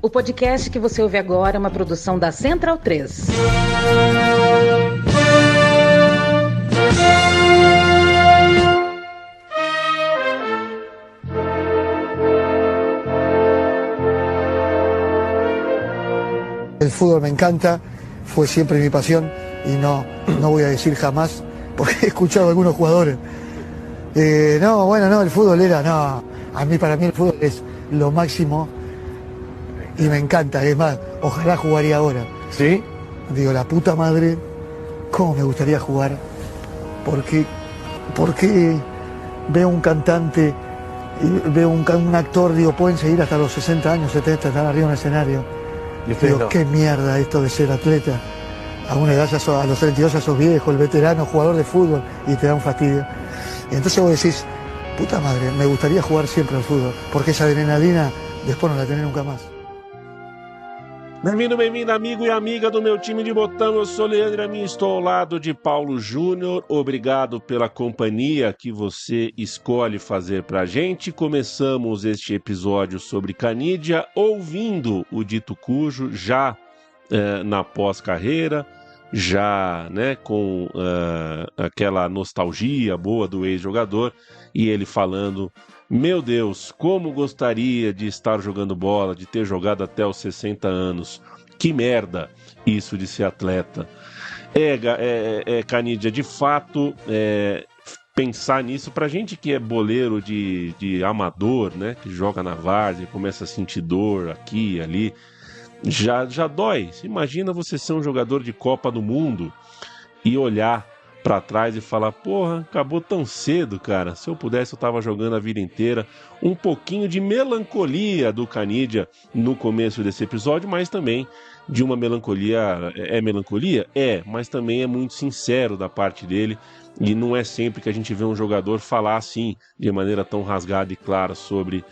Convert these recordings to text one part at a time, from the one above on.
O podcast que você ouve agora é uma produção da Central 3. El fútbol me encanta, fue siempre mi pasión y no voy a decir jamás, porque he escuchado a algunos jugadores. El fútbol para mí el fútbol es lo máximo y me encanta, es más, ojalá jugaría ahora. ¿Sí? Digo, la puta madre, cómo me gustaría jugar, porque veo un cantante, veo un actor, digo, pueden seguir hasta los 60 años, 70, están arriba en el escenario. Digo, no. Qué mierda esto de ser atleta. A una edad a los 32 ya sos viejo, el veterano, jugador de fútbol, y te da un fastidio. Y entonces vos decís, puta madre, me gustaría jugar siempre al fútbol, porque esa adrenalina después no la tenés nunca más. Bem-vindo, amigo e amiga do meu time de botão. Eu sou Leandro Amin, estou ao lado de Paulo Júnior. Obrigado pela companhia que você escolhe fazer pra gente. Começamos este episódio sobre Canidia, ouvindo o dito cujo, já na pós-carreira, já com aquela nostalgia boa do ex-jogador, e ele falando: meu Deus, como gostaria de estar jogando bola, de ter jogado até os 60 anos. Que merda isso de ser atleta. Canidia, de fato, pensar nisso, pra gente que é boleiro de amador, né, que joga na várzea, começa a sentir dor aqui e ali, já dói. Imagina você ser um jogador de Copa do Mundo e olhar pra trás e falar, porra, acabou tão cedo, cara. Se eu pudesse, eu tava jogando a vida inteira. Um pouquinho de melancolia do Canidia no começo desse episódio, mas também de uma melancolia. É melancolia? Mas também é muito sincero da parte dele, e não é sempre que a gente vê um jogador falar assim, de maneira tão rasgada e clara, sobre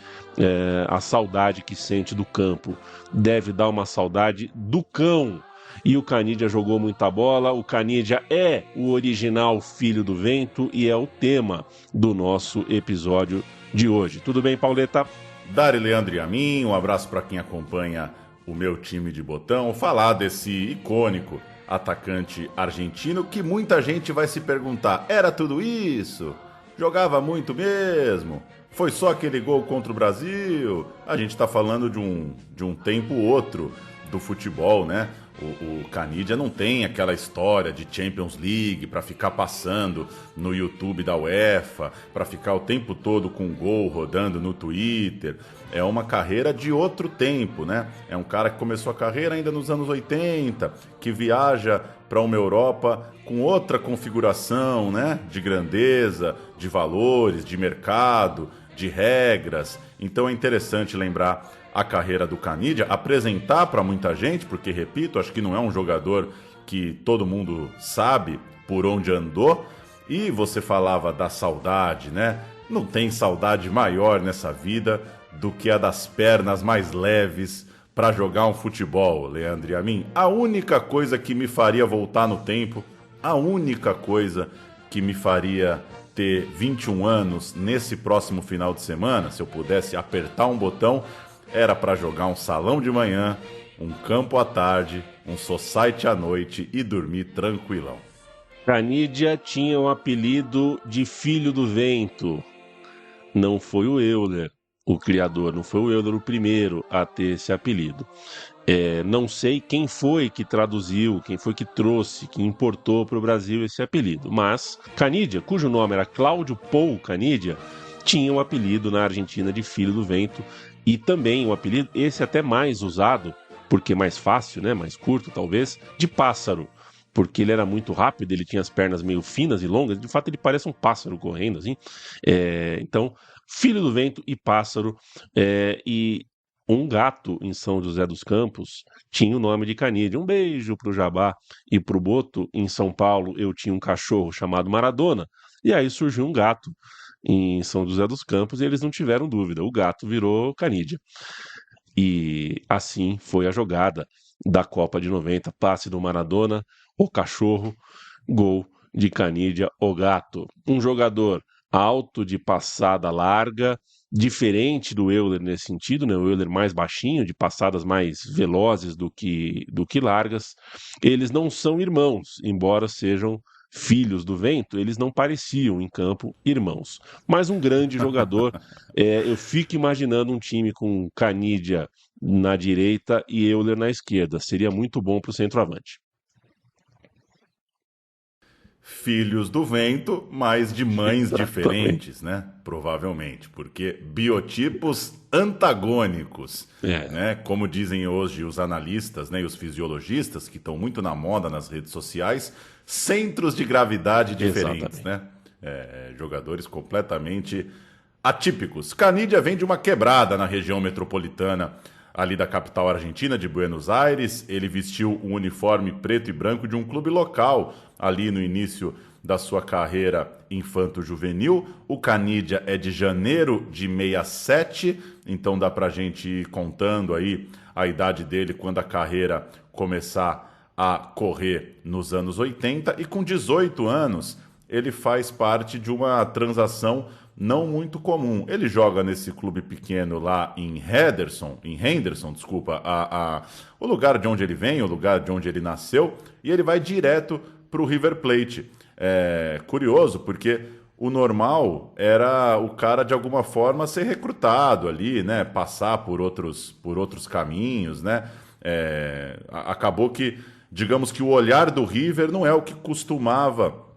a saudade que sente do campo. Deve dar uma saudade do cão. E o Canidia jogou muita bola. O Canidia é o original filho do vento e é o tema do nosso episódio de hoje. Tudo bem, Pauleta? Dari, Leandro e Amin, um abraço para quem acompanha o meu time de botão. Falar desse icônico atacante argentino que muita gente vai se perguntar, era tudo isso? Jogava muito mesmo? Foi só aquele gol contra o Brasil? A gente está falando de um tempo outro do futebol, né? O Canidia não tem aquela história de Champions League para ficar passando no YouTube da UEFA, para ficar o tempo todo com gol rodando no Twitter. É uma carreira de outro tempo, né? É um cara que começou a carreira ainda nos anos 80, que viaja para uma Europa com outra configuração, né? De grandeza, de valores, de mercado, de regras. Então é interessante lembrar a carreira do Canidia, apresentar para muita gente, porque, repito, acho que não é um jogador que todo mundo sabe por onde andou. E você falava da saudade, né? Não tem saudade maior nessa vida do que a das pernas mais leves para jogar um futebol, Leandro e Amin. A única coisa que me faria voltar no tempo, a única coisa que me faria ter 21 anos nesse próximo final de semana, se eu pudesse apertar um botão, era para jogar um salão de manhã, um campo à tarde, um society à noite e dormir tranquilão. Canidia tinha um apelido de Filho do Vento. Não foi o Euler, o criador, não foi o Euler o primeiro a ter esse apelido. Não sei quem foi que traduziu, quem foi que trouxe, que importou para o Brasil esse apelido. Mas Canidia, cujo nome era Cláudio Paul Canidia, tinha um apelido na Argentina de Filho do Vento. E também um apelido, esse até mais usado, porque mais fácil, né, mais curto talvez, de Pássaro. Porque ele era muito rápido, ele tinha as pernas meio finas e longas, de fato ele parece um pássaro correndo, assim. Então, Filho do Vento e Pássaro. E um gato em São José dos Campos tinha o nome de Canidia. Um beijo pro Jabá e pro Boto. Em São Paulo eu tinha um cachorro chamado Maradona, e aí surgiu um gato em São José dos Campos, e eles não tiveram dúvida, o gato virou Canidia. E assim foi a jogada da Copa de 90, passe do Maradona, o cachorro, gol de Canidia, o gato. Um jogador alto, de passada larga, diferente do Euler nesse sentido, né? O Euler mais baixinho, de passadas mais velozes do que largas. Eles não são irmãos, embora sejam filhos do vento, eles não pareciam em campo irmãos. Mas um grande jogador, eu fico imaginando um time com Canidia na direita e Euler na esquerda. Seria muito bom para o centroavante. Filhos do vento, mas de mães diferentes, né? Provavelmente, porque biotipos antagônicos, né? Como dizem hoje os analistas, né, e os fisiologistas, que estão muito na moda nas redes sociais, centros de gravidade diferentes, né? Jogadores completamente atípicos. Canidia vem de uma quebrada na região metropolitana ali da capital argentina, de Buenos Aires. Ele vestiu um uniforme preto e branco de um clube local ali no início da sua carreira infanto-juvenil. O Canidia é de janeiro de 67, então dá pra gente ir contando aí a idade dele quando a carreira começar a correr nos anos 80. E com 18 anos, ele faz parte de uma transação não muito comum. Ele joga nesse clube pequeno lá em Henderson, o lugar de onde ele vem, o lugar de onde ele nasceu, e ele vai direto para o River Plate. É curioso, porque o normal era o cara, de alguma forma, ser recrutado ali, né? Passar por outros caminhos, né? Acabou que, digamos que o olhar do River não é o que costumava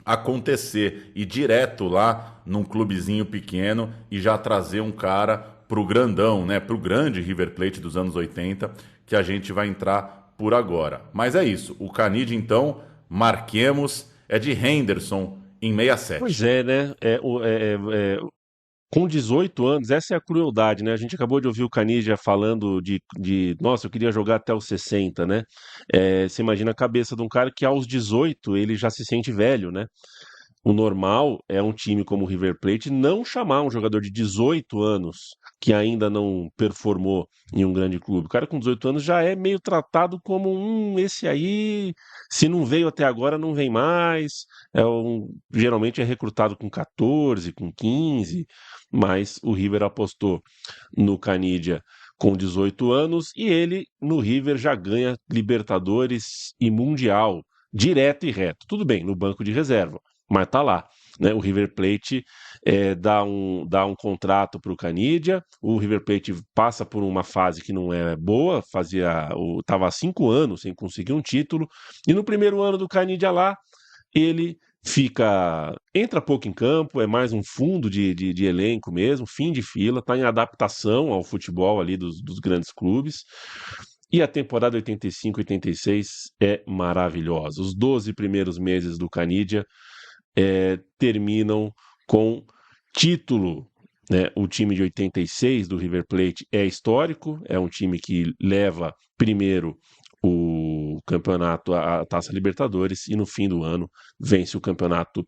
acontecer, e direto lá num clubezinho pequeno e já trazer um cara pro grandão, né, pro grande River Plate dos anos 80, que a gente vai entrar por agora. Mas é isso, o Canidia, então, marquemos, é de Henderson em 67. Pois é, né, com 18 anos, essa é a crueldade, né? A gente acabou de ouvir o Canidia falando de nossa, eu queria jogar até os 60, né? Você imagina a cabeça de um cara que aos 18 ele já se sente velho, né? O normal é um time como o River Plate não chamar um jogador de 18 anos que ainda não performou em um grande clube. O cara com 18 anos já é meio tratado como esse aí, se não veio até agora, não vem mais. Geralmente é recrutado com 14, com 15, mas o River apostou no Canidia com 18 anos e ele, no River, já ganha Libertadores e Mundial, direto e reto. Tudo bem, no banco de reserva, mas tá lá, né? O River Plate dá um contrato para o Canidia. O River Plate passa por uma fase que não é boa, estava há 5 anos sem conseguir um título, e no primeiro ano do Canidia lá, ele entra pouco em campo, é mais um fundo de elenco mesmo, fim de fila, está em adaptação ao futebol ali dos grandes clubes. E a temporada 85-86 é maravilhosa. Os 12 primeiros meses do Canidia terminam com título, né? O time de 86 do River Plate é histórico, é um time que leva primeiro o campeonato, a Taça Libertadores, e no fim do ano vence o campeonato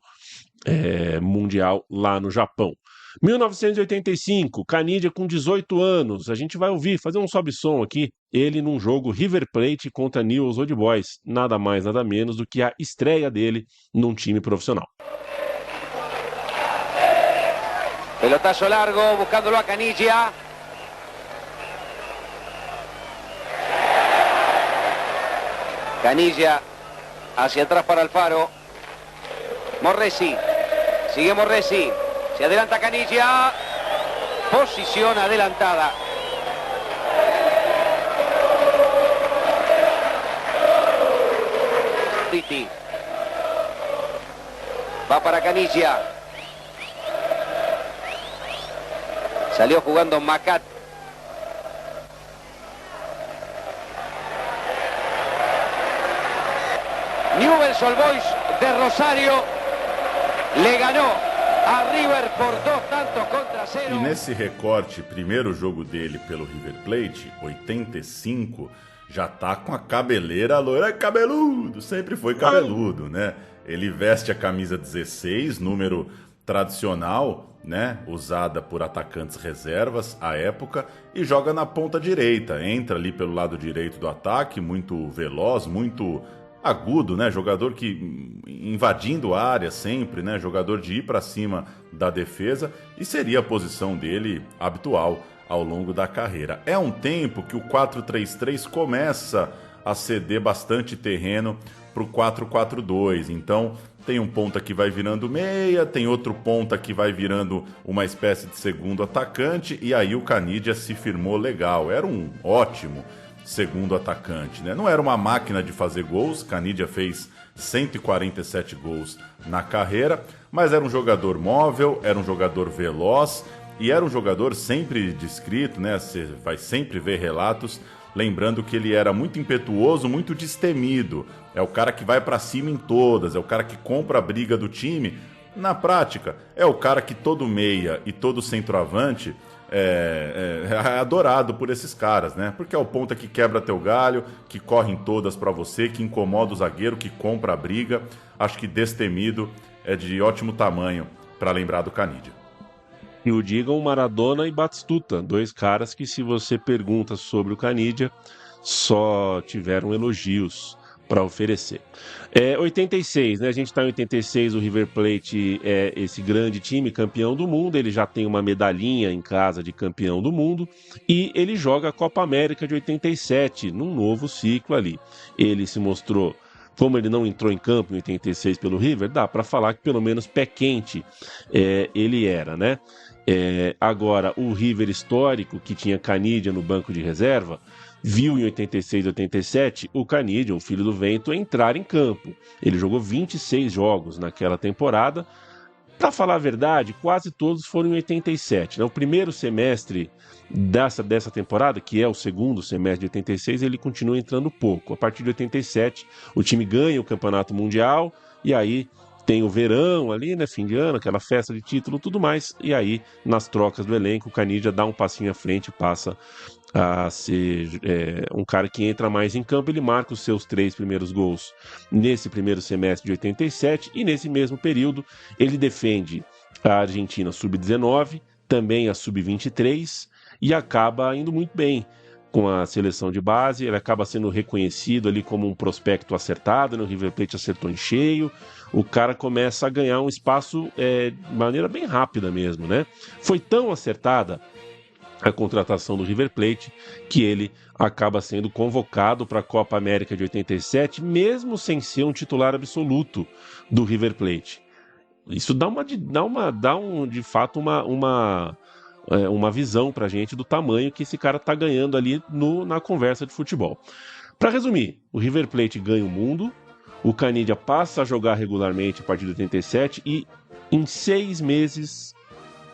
mundial lá no Japão. 1985, Canidia com 18 anos, a gente vai fazer um sobe-som aqui, ele num jogo River Plate contra Newell's Old Boys, nada mais, nada menos do que a estreia dele num time profissional. Pelotazo largo, buscándolo a Canidia. Canidia hacia atrás para Alfaro. Morresi, sigue Morresi. Se adelanta Canidia, posición adelantada. Titi. Va para Canidia. Salió jugando Macat. Newell's Old Boys de Rosario le ganó a River por 2-0. E nesse recorte, primeiro jogo dele pelo River Plate, 85, já tá com a cabeleira loira, cabeludo, sempre foi cabeludo, né? Ele veste a camisa 16, número tradicional, né? Usada por atacantes reservas à época, e joga na ponta direita, entra ali pelo lado direito do ataque, muito veloz, muito agudo, né? Jogador que invadindo a área sempre, né? Jogador de ir para cima da defesa, e seria a posição dele habitual ao longo da carreira. É um tempo que o 4-3-3 começa a ceder bastante terreno para o 4-4-2. Então tem um ponta que vai virando meia, tem outro ponta que vai virando uma espécie de segundo atacante, e aí o Caniggia se firmou legal. Era um ótimo segundo atacante, né? Não era uma máquina de fazer gols, Caniggia fez 147 gols na carreira, mas era um jogador móvel, era um jogador veloz e era um jogador sempre descrito, né? Você vai sempre ver relatos lembrando que ele era muito impetuoso, muito destemido. É o cara que vai para cima em todas, é o cara que compra a briga do time. Na prática, é o cara que todo meia e todo centroavante é adorado por esses caras, né? Porque é o ponta que quebra teu galho, que corre em todas pra você, que incomoda o zagueiro, que compra a briga. Acho que destemido é de ótimo tamanho pra lembrar do Caniggia. E o digam Maradona e Batistuta, dois caras que, se você pergunta sobre o Caniggia, só tiveram elogios para oferecer. 86, né? A gente está em 86, o River Plate é esse grande time, campeão do mundo, ele já tem uma medalhinha em casa de campeão do mundo, e ele joga a Copa América de 87, num novo ciclo ali. Ele se mostrou, como ele não entrou em campo em 86 pelo River, dá para falar que pelo menos pé quente ele era, né? Agora, o River histórico, que tinha Caniggia no banco de reserva, viu em 86 e 87 o Caniggia, o filho do vento, entrar em campo. Ele jogou 26 jogos naquela temporada. Para falar a verdade, quase todos foram em 87. Né? O primeiro semestre dessa temporada, que é o segundo semestre de 86, ele continua entrando pouco. A partir de 87, o time ganha o Campeonato Mundial e aí tem o verão ali, né, fim de ano, aquela festa de título e tudo mais. E aí, nas trocas do elenco, o Caniggia dá um passinho à frente e passa a ser um cara que entra mais em campo. Ele marca os seus 3 primeiros gols nesse primeiro semestre de 87 e nesse mesmo período ele defende a Argentina Sub-19, também a Sub-23 e acaba indo muito bem com a seleção de base. Ele acaba sendo reconhecido ali como um prospecto acertado, né? O River Plate acertou em cheio. O cara começa a ganhar um espaço de maneira bem rápida mesmo, né? Foi tão acertada a contratação do River Plate que ele acaba sendo convocado para a Copa América de 87, mesmo sem ser um titular absoluto do River Plate. Isso dá de fato uma visão para a gente do tamanho que esse cara está ganhando ali na conversa de futebol. Para resumir, o River Plate ganha o mundo, o Caniggia passa a jogar regularmente a partir de 87 e em 6 meses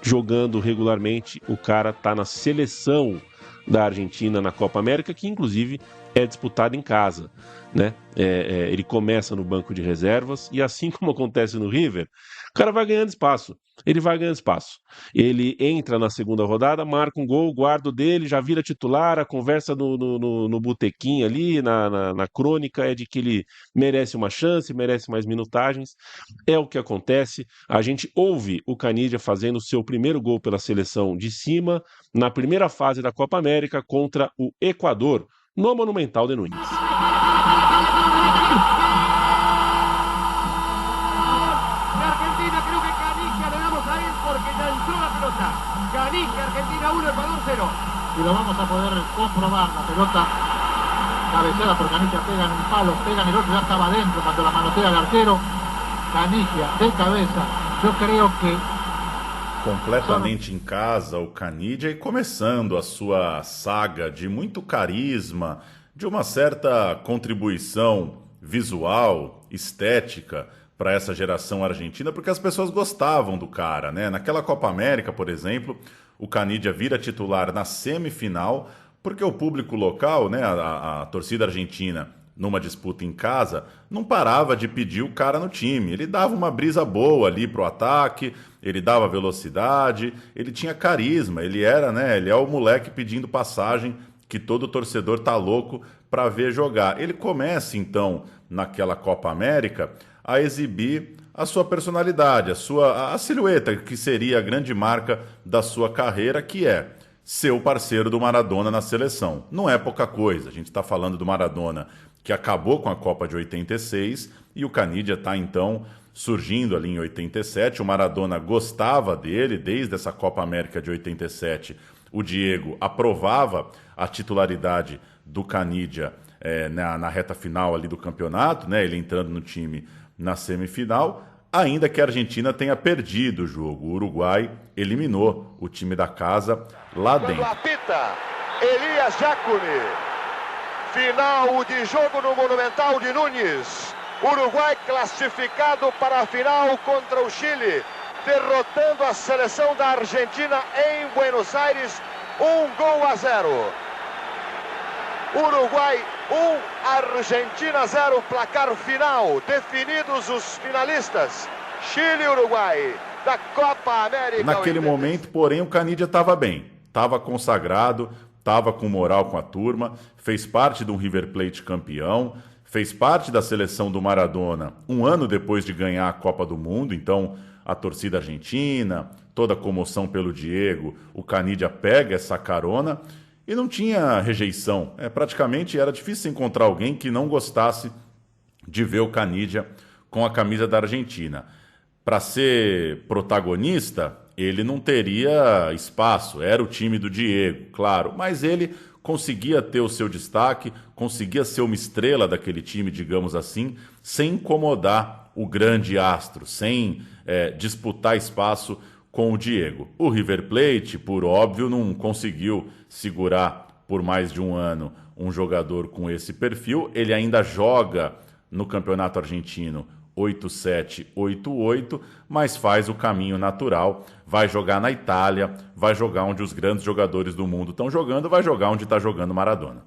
jogando regularmente, o cara está na seleção da Argentina na Copa América, que inclusive é disputada em casa, né? Ele começa no banco de reservas e, assim como acontece no River, o cara vai ganhando espaço. Ele entra na segunda rodada, marca um gol, guarda o dele, já vira titular. A conversa no botequim ali, na crônica, é de que ele merece uma chance, merece mais minutagens. É o que acontece. A gente ouve o Caniggia fazendo o seu primeiro gol pela seleção de cima, na primeira fase da Copa América contra o Equador, no Monumental de Nunes. Caniggia, Argentina 1, Ecuador 0. Y lo vamos a poder comprobar. La pelota cabeceada por Caniggia, pega en un palo, pega en el otro, ya estaba adentro cuando la manotea el arquero. Caniggia de cabeza. Yo creo que completamente em casa o Caniggia, e começando a sua saga de muito carisma, de uma certa contribuição visual, estética para essa geração argentina, porque as pessoas gostavam do cara, né? Naquela Copa América, por exemplo, o Caniggia vira titular na semifinal, porque o público local, né, a torcida argentina, numa disputa em casa, não parava de pedir o cara no time. Ele dava uma brisa boa ali pro ataque, ele dava velocidade, ele tinha carisma, ele é o moleque pedindo passagem que todo torcedor tá louco para ver jogar. Ele começa, então, naquela Copa América, a exibir a sua personalidade, a silhueta, que seria a grande marca da sua carreira, que é ser o parceiro do Maradona na seleção. Não é pouca coisa, a gente está falando do Maradona que acabou com a Copa de 86 e o Canidia está então surgindo ali em 87. O Maradona gostava dele desde essa Copa América de 87. O Diego aprovava a titularidade do Canidia na reta final ali do campeonato, né? Ele entrando no time na semifinal, ainda que a Argentina tenha perdido o jogo. O Uruguai eliminou o time da casa lá dentro. Apita Elias Jacome. Final de jogo no Monumental de Núñez. Uruguai classificado para a final contra o Chile, derrotando a seleção da Argentina em Buenos Aires, 1-0. Uruguai 1, Argentina 0, placar final. Definidos os finalistas, Chile e Uruguai da Copa América. Naquele momento, porém, o Canidia estava bem, estava consagrado, estava com moral com a turma, fez parte do River Plate campeão, fez parte da seleção do Maradona um ano depois de ganhar a Copa do Mundo. Então a torcida argentina, toda a comoção pelo Diego, o Canidia pega essa carona e não tinha rejeição. Praticamente era difícil encontrar alguém que não gostasse de ver o Canidia com a camisa da Argentina. Para ser protagonista, ele não teria espaço, era o time do Diego, claro, mas ele conseguia ter o seu destaque, conseguia ser uma estrela daquele time, digamos assim, sem incomodar o grande astro, sem disputar espaço com o Diego. O River Plate, por óbvio, não conseguiu segurar por mais de um ano um jogador com esse perfil. Ele ainda joga no Campeonato Argentino 8-7, 8-8, mas faz o caminho natural, vai jogar na Itália, vai jogar onde os grandes jogadores do mundo estão jogando, vai jogar onde está jogando Maradona.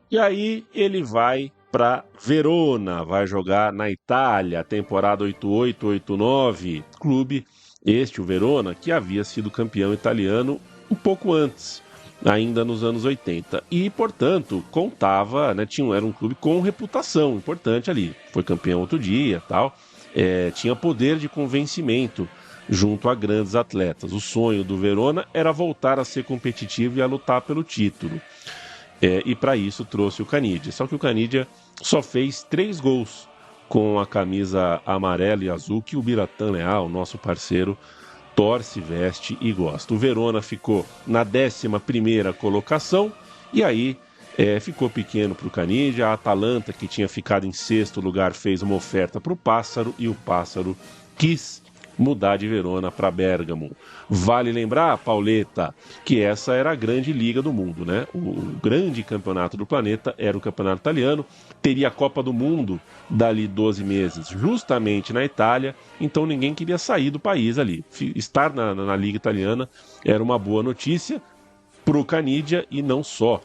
E aí ele vai para Verona, vai jogar na Itália, temporada 88, 89, clube o Verona, que havia sido campeão italiano um pouco antes, ainda nos anos 80. E, portanto, contava, né, era um clube com reputação importante ali. Foi campeão outro dia, tal. Tinha poder de convencimento junto a grandes atletas. O sonho do Verona era voltar a ser competitivo e a lutar pelo título. E para isso trouxe o Canidia. Só que o Canidia só fez 3 gols com a camisa amarela e azul que o Biratã Leal, nosso parceiro, torce, veste e gosta. O Verona ficou na 11ª colocação e aí ficou pequeno para o Canidia. A Atalanta, que tinha ficado em 6º lugar, fez uma oferta para o Pássaro e o Pássaro quis mudar de Verona para Bérgamo. Vale lembrar, Pauleta, que essa era a grande liga do mundo, né? O grande campeonato do planeta era o campeonato italiano, teria a Copa do Mundo dali 12 meses, justamente na Itália, então ninguém queria sair do país ali. Estar na liga italiana era uma boa notícia para o Canidia e não só.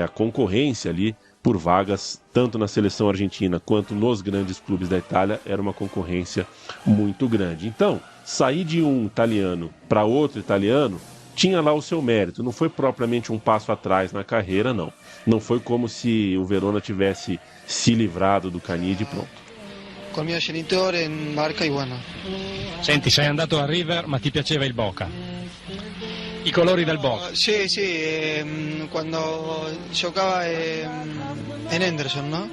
A concorrência ali por vagas, tanto na seleção argentina quanto nos grandes clubes da Itália, era uma concorrência muito grande. Então, sair de um italiano para outro italiano tinha lá o seu mérito, não foi propriamente um passo atrás na carreira, não. Não foi como se o Verona tivesse se livrado do Canidia e pronto. Con mio genitore in barca e bueno. Senti, sei andato a River, ma ti piaceva il Boca? I colori del Boca? Sì, quando giocava in Henderson, no?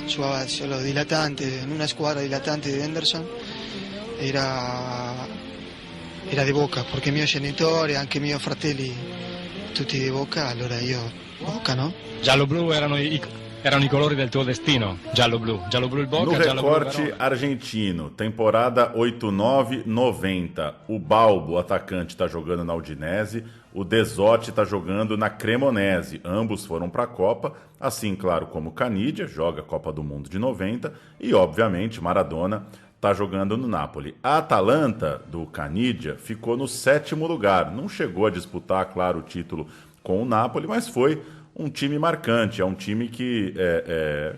Giocava solo dilettante, in una squadra dilettante di Henderson, era di Boca, perché mio genitore, anche mio fratelli, tutti di Boca, allora io Boca, no? Giallo-blu erano i colori del tuo destino, giallo-blu il Boca, no recorte argentino, temporada 89-90, o Balbo, atacante, está jogando na Udinese, o Desotti está jogando na Cremonese, ambos foram para a Copa, assim, claro, como o Canidia, joga a Copa do Mundo de 90, e, obviamente, Maradona está jogando no Napoli. A Atalanta, do Canidia, ficou no 7º lugar, não chegou a disputar, claro, o título com o Napoli, mas foi um time marcante, é um time que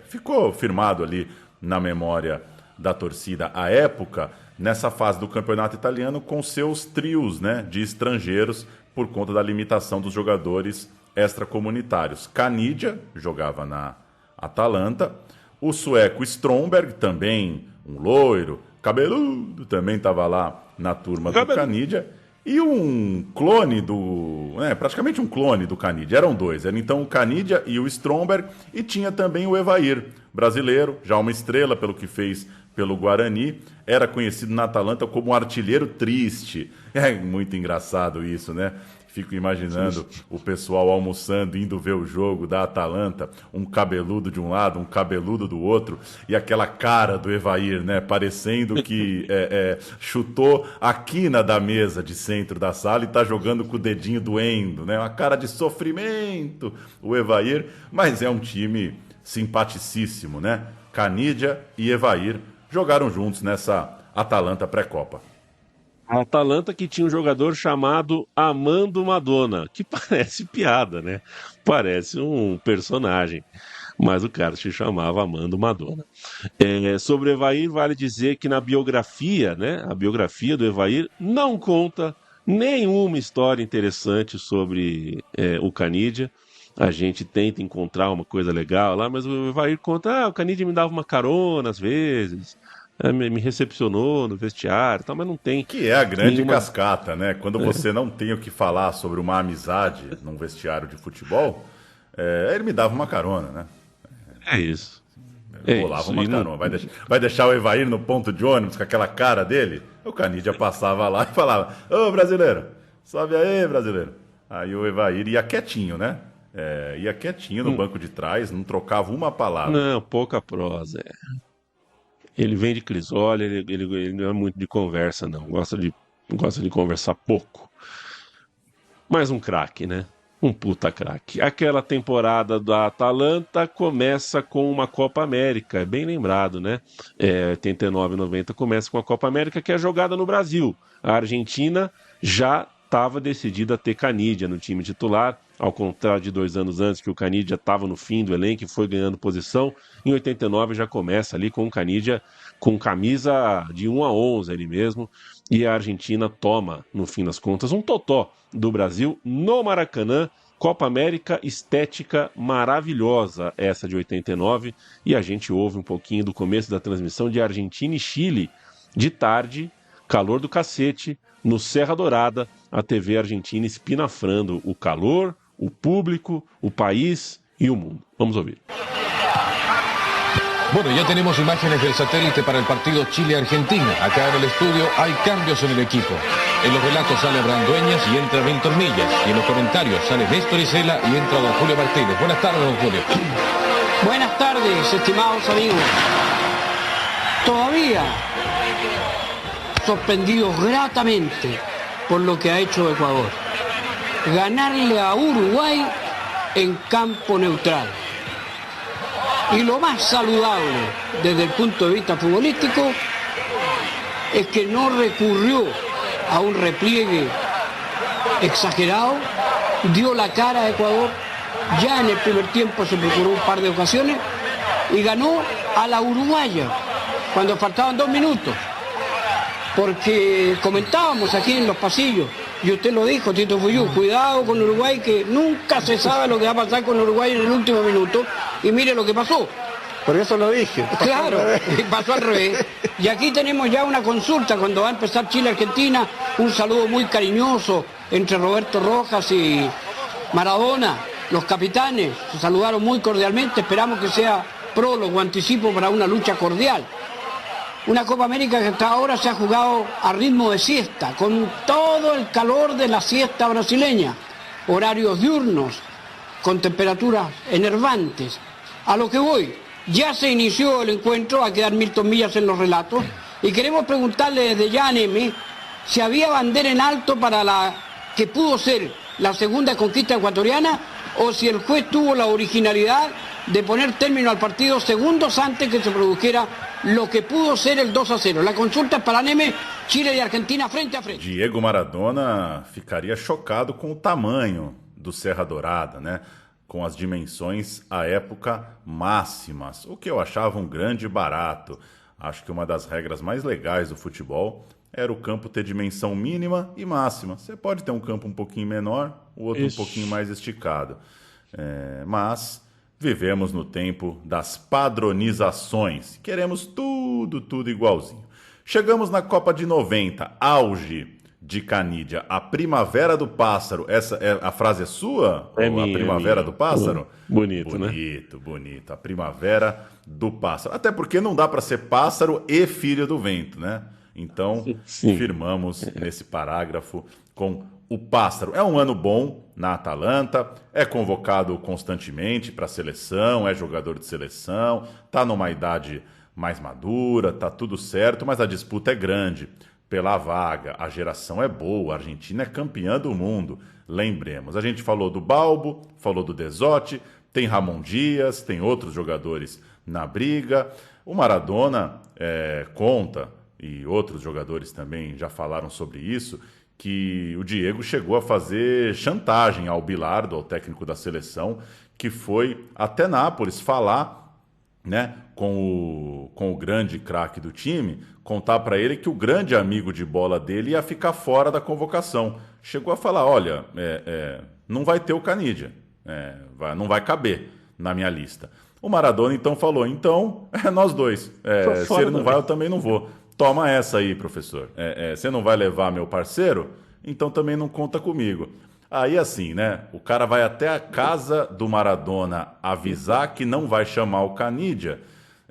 ficou firmado ali na memória da torcida à época, nessa fase do campeonato italiano, com seus trios, né, de estrangeiros, por conta da limitação dos jogadores extracomunitários. Canidia jogava na Atalanta, O sueco Stromberg, também um loiro, cabeludo, também estava lá na turma do Canidia. E um clone praticamente um clone do Canidia. Eram dois. Era então o Canidia e o Stromberg. E tinha também o Evair, brasileiro, já uma estrela pelo que fez pelo Guarani. Era conhecido na Atalanta como um artilheiro triste. É muito engraçado isso, né? Fico imaginando o pessoal almoçando, indo ver o jogo da Atalanta, um cabeludo de um lado, um cabeludo do outro, e aquela cara do Evair, né? Parecendo que chutou a quina da mesa de centro da sala e tá jogando com o dedinho doendo, né? Uma cara de sofrimento, o Evair, mas é um time simpaticíssimo, né? Canidia e Evair jogaram juntos nessa Atalanta pré-copa. A Atalanta que tinha um jogador chamado Amando Madonna, que parece piada, né? Parece um personagem, mas o cara se chamava Amando Madonna. Sobre o Evair, vale dizer que na biografia, né? A biografia do Evair não conta nenhuma história interessante sobre o Canidia. A gente tenta encontrar uma coisa legal lá, mas o Evair conta, o Canidia me dava uma carona às vezes, me recepcionou no vestiário, tal, mas não tem. Que é a grande cascata, né? Quando você não tem o que falar sobre uma amizade num vestiário de futebol, ele me dava uma carona, né? É isso. Rolava uma carona. Vai deixar o Evair no ponto de ônibus com aquela cara dele? O Canidia passava lá e falava: ô brasileiro, sobe aí, brasileiro. Aí o Evair ia quietinho, né? Ia quietinho no banco de trás, não trocava uma palavra. Não, pouca prosa. Ele vem de Crisólia, ele não é muito de conversa, não. Gosta de conversar pouco. Mais um craque, né? Um puta craque. Aquela temporada da Atalanta começa com uma Copa América, é bem lembrado, né? 89 e 90 começa com a Copa América, que é jogada no Brasil. A Argentina já estava decidida a ter Canidia no time titular, ao contrário de 2 anos antes, que o Canidia estava no fim do elenco e foi ganhando posição. Em 89 já começa ali com o Canidia com camisa de 1-11 ele mesmo, e a Argentina toma, no fim das contas, um totó do Brasil no Maracanã. Copa América estética maravilhosa essa de 89, e a gente ouve um pouquinho do começo da transmissão de Argentina e Chile, de tarde, calor do cacete, no Serra Dourada, a TV argentina espinafrando o calor, o público, o país e o mundo. Vamos ouvir. Bueno, ya tenemos imágenes del satélite para el partido Chile-Argentina. Acá en el estudio hay cambios en el equipo. En los relatos sale Abraham Dueñas y entra Milton Millas. Y en los comentarios sale Néstor Isela y entra don Julio Martínez. Buenas tardes, don Julio. Buenas tardes, estimados amigos. Todavía sorprendidos gratamente por lo que ha hecho Ecuador. Ganarle a Uruguay en campo neutral. Y lo más saludable desde el punto de vista futbolístico es que no recurrió a un repliegue exagerado, dio la cara a Ecuador, ya en el primer tiempo se procuró un par de ocasiones y ganó a la uruguaya cuando faltaban 2 minutos. Porque comentábamos aquí en los pasillos, y usted lo dijo, Tito Fuyú, cuidado con Uruguay, que nunca se sabe lo que va a pasar con Uruguay en el último minuto, y mire lo que pasó. Por eso lo dije. Claro, pasó al revés. Y aquí tenemos ya una consulta cuando va a empezar Chile-Argentina, un saludo muy cariñoso entre Roberto Rojas y Maradona, los capitanes, se saludaron muy cordialmente, esperamos que sea prólogo, anticipo para una lucha cordial. Una Copa América que hasta ahora se ha jugado a ritmo de siesta, con todo el calor de la siesta brasileña, horarios diurnos, con temperaturas enervantes. A lo que voy, ya se inició el encuentro, va a quedar Milton Millas en los relatos, y queremos preguntarle desde ya a Neme si había bandera en alto para la que pudo ser la segunda conquista ecuatoriana, o si el juez tuvo la originalidad de poner término al partido segundos antes que se produjera lo que pudo ser el 2-0. La consulta es para Neme, Chile e Argentina frente a frente. Diego Maradona ficaria chocado com o tamanho do Serra Dourada, né? Com as dimensões à época máximas, o que eu achava um grande barato. Acho que uma das regras mais legais do futebol era o campo ter dimensão mínima e máxima. Você pode ter um campo um pouquinho menor, o outro um pouquinho mais esticado. Mas Vivemos no tempo das padronizações. Queremos tudo igualzinho. Chegamos na Copa de 90, auge de Canidia, a primavera do pássaro. A frase é sua? É a minha, primavera do pássaro? Bonito, né? Bonito. A primavera do pássaro. Até porque não dá para ser pássaro e filho do vento, né? Então, Sim. firmamos nesse parágrafo com o pássaro. É um ano bom na Atalanta, é convocado constantemente para a seleção, é jogador de seleção, está numa idade mais madura, tá tudo certo, mas a disputa é grande pela vaga, a geração é boa, a Argentina é campeã do mundo, lembremos. A gente falou do Balbo, falou do De Zoti, tem Ramon Dias, tem outros jogadores na briga, o Maradona conta, e outros jogadores também já falaram sobre isso, que o Diego chegou a fazer chantagem ao Bilardo, ao técnico da seleção, que foi até Nápoles falar, né, com o grande craque do time, contar para ele que o grande amigo de bola dele ia ficar fora da convocação. Chegou a falar, olha, não vai ter o Canidia, não vai caber na minha lista. O Maradona então falou, então é nós dois, se ele não vai eu também não vou. Toma essa aí, professor. Você não vai levar meu parceiro? Então também não conta comigo. Aí assim, né? O cara vai até a casa do Maradona avisar que não vai chamar o Canidia.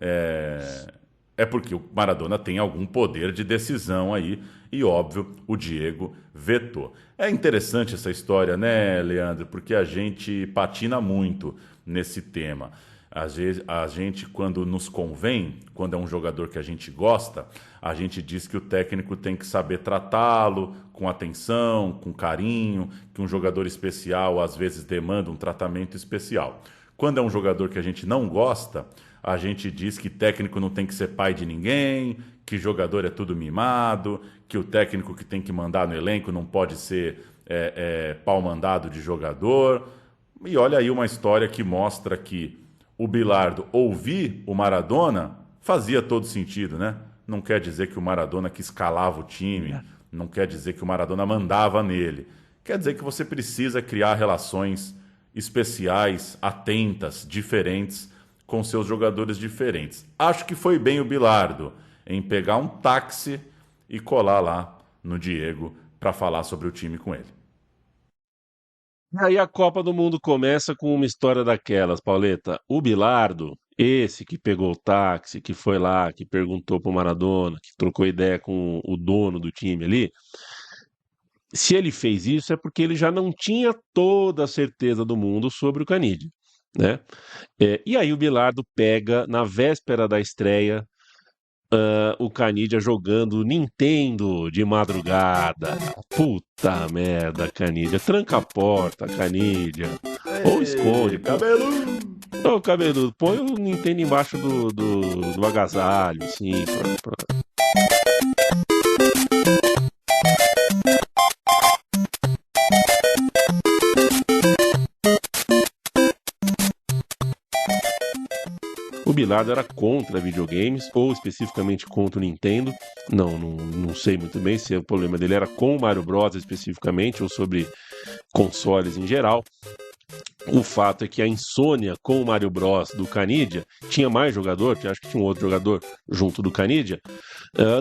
É porque o Maradona tem algum poder de decisão aí. E, óbvio, o Diego vetou. É interessante essa história, né, Leandro? Porque a gente patina muito nesse tema. Às vezes, a gente, quando nos convém, quando é um jogador que a gente gosta, a gente diz que o técnico tem que saber tratá-lo com atenção, com carinho, que um jogador especial às vezes demanda um tratamento especial. Quando é um jogador que a gente não gosta, a gente diz que técnico não tem que ser pai de ninguém, que jogador é tudo mimado, que o técnico que tem que mandar no elenco não pode ser pau mandado de jogador. E olha aí uma história que mostra que o Bilardo ouvir o Maradona fazia todo sentido, né? Não quer dizer que o Maradona que escalava o time, não quer dizer que o Maradona mandava nele. Quer dizer que você precisa criar relações especiais, atentas, diferentes, com seus jogadores diferentes. Acho que foi bem o Bilardo em pegar um táxi e colar lá no Diego para falar sobre o time com ele. Aí a Copa do Mundo começa com uma história daquelas, Pauleta. O Bilardo, esse que pegou o táxi, que foi lá, que perguntou pro Maradona, que trocou ideia com o dono do time ali, se ele fez isso é porque ele já não tinha toda a certeza do mundo sobre o Canidia, né? E aí o Bilardo pega, na véspera da estreia, o Canidia jogando Nintendo de madrugada. Puta merda, Canidia. Tranca a porta, Canidia. Ou esconde. Cabeludo! Ô, cabeludo, põe o Nintendo embaixo do agasalho, assim. O Bilardo era contra videogames, ou especificamente contra o Nintendo. Não sei muito bem se o problema dele era com o Mario Bros especificamente, ou sobre consoles em geral. O fato é que a insônia com o Mario Bros do Canidia, tinha mais jogador, acho que tinha um outro jogador junto do Canidia,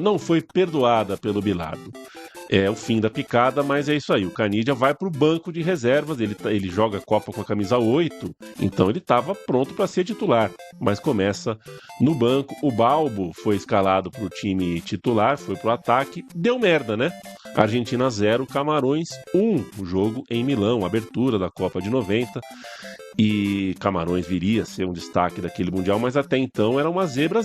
não foi perdoada pelo Bilardo. É o fim da picada, mas é isso aí. O Canidia vai para o banco de reservas, ele joga a Copa com a camisa 8, então ele estava pronto para ser titular, mas começa no banco. O Balbo foi escalado para o time titular, foi para o ataque, deu merda, né? Argentina 0, Camarões 1, o jogo em Milão, abertura da Copa de 90, e Camarões viria a ser um destaque daquele Mundial, mas até então era uma zebra.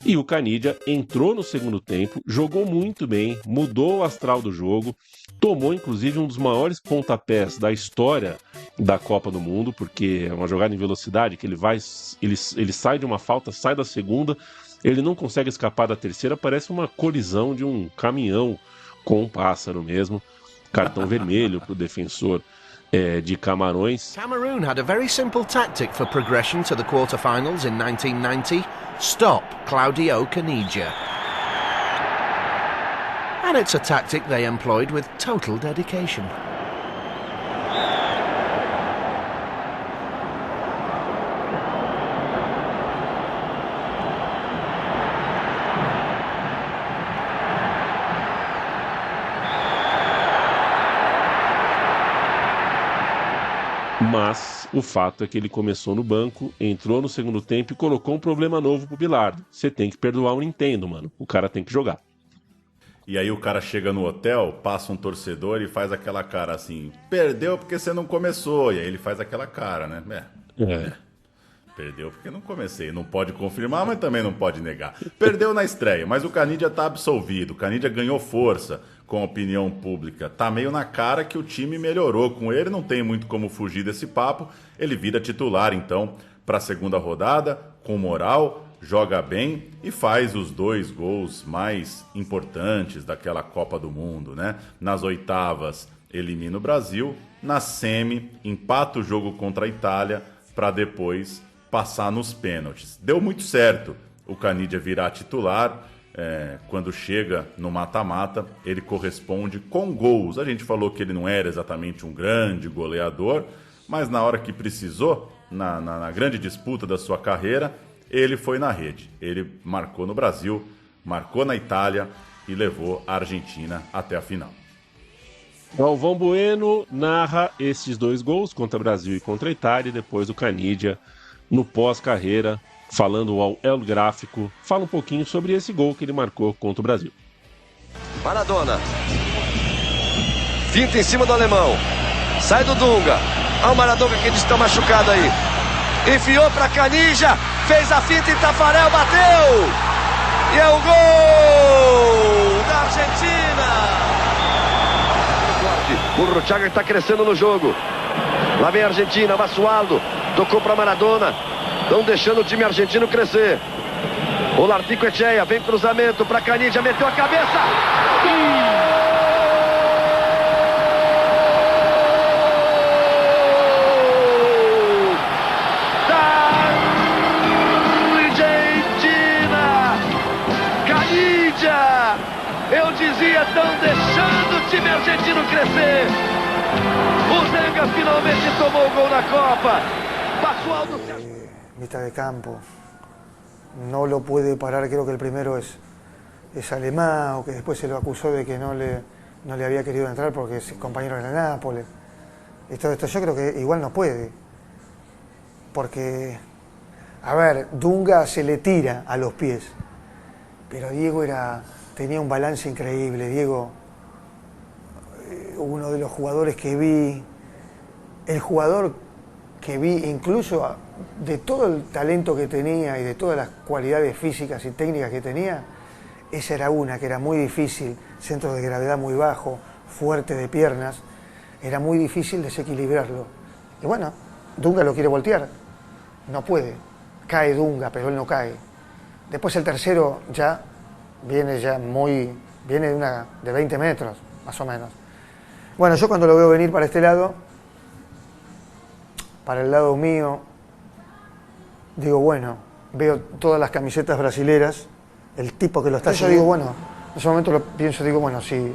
E o Canidia entrou no segundo tempo, jogou muito bem, mudou o astral do jogo, tomou inclusive um dos maiores pontapés da história da Copa do Mundo, porque é uma jogada em velocidade que ele sai de uma falta, sai da segunda, ele não consegue escapar da terceira, parece uma colisão de um caminhão com um pássaro mesmo. Cartão vermelho para o defensor de Camarões. Cameroon had a very simple tactic for progression to the quarterfinals in 1990. Stop Claudio Canidia. And it's a tactic they employed with total dedication. Mas o fato é que ele começou no banco, entrou no segundo tempo e colocou um problema novo pro Bilardo. Você tem que perdoar o Nintendo, mano. O cara tem que jogar. E aí o cara chega no hotel, passa um torcedor e faz aquela cara assim, perdeu porque você não começou. E aí ele faz aquela cara, né? Perdeu porque não comecei. Não pode confirmar, mas também não pode negar. Perdeu na estreia, mas o Caniggia tá absolvido. O Caniggia ganhou força com a opinião pública. Tá meio na cara que o time melhorou com ele, não tem muito como fugir desse papo. Ele vira titular, então, para a segunda rodada, com moral, joga bem e faz os 2 gols mais importantes daquela Copa do Mundo, né? Nas oitavas, elimina o Brasil. Na semi, empata o jogo contra a Itália para depois passar nos pênaltis. Deu muito certo o Caniggia virar titular. Quando chega no mata-mata, ele corresponde com gols. A gente falou que ele não era exatamente um grande goleador, mas na hora que precisou, na grande disputa da sua carreira, ele foi na rede. Ele marcou no Brasil, marcou na Itália e levou a Argentina até a final. Galvão Bueno narra esses 2 gols contra o Brasil e contra a Itália, e depois o Caniggia, no pós-carreira, falando ao El Gráfico, fala um pouquinho sobre esse gol que ele marcou contra o Brasil. Maradona. Finta em cima do alemão. Sai do Dunga. Olha o Maradona que está machucado aí. Enfiou para Caniggia. Fez a finta em Tafarel. Bateu. E é o gol da Argentina. O Burruchaga está crescendo no jogo. Lá vem a Argentina. Basualdo. Tocou para Maradona. Estão deixando o time argentino crescer. O Larticoechea vem cruzamento para Caniggia, meteu a cabeça. Da Argentina. Caniggia. Eu dizia, estão deixando o time argentino crescer. O Zenga finalmente tomou o gol na Copa. Basualdo se... mitad de campo, no lo puede parar. Creo que el primero es Alemán, o que después se lo acusó de que no le había querido entrar porque es compañero de la Nápoles. Y todo esto yo creo que igual no puede, porque, a ver, Dunga se le tira a los pies, pero Diego tenía un balance increíble. Diego, uno de los jugadores que vi, el jugador que vi incluso de todo el talento que tenía y de todas las cualidades físicas y técnicas que tenía, esa era una que era muy difícil, centro de gravedad muy bajo, fuerte de piernas, era muy difícil desequilibrarlo. Y bueno, Dunga lo quiere voltear, no puede, cae Dunga, pero él no cae. Después el tercero viene de 20 metros, más o menos. Bueno, yo cuando lo veo venir para este lado, para el lado mío, digo, bueno, veo todas las camisetas brasileras, el tipo que lo está haciendo, digo, bueno, en ese momento lo pienso, digo, bueno, si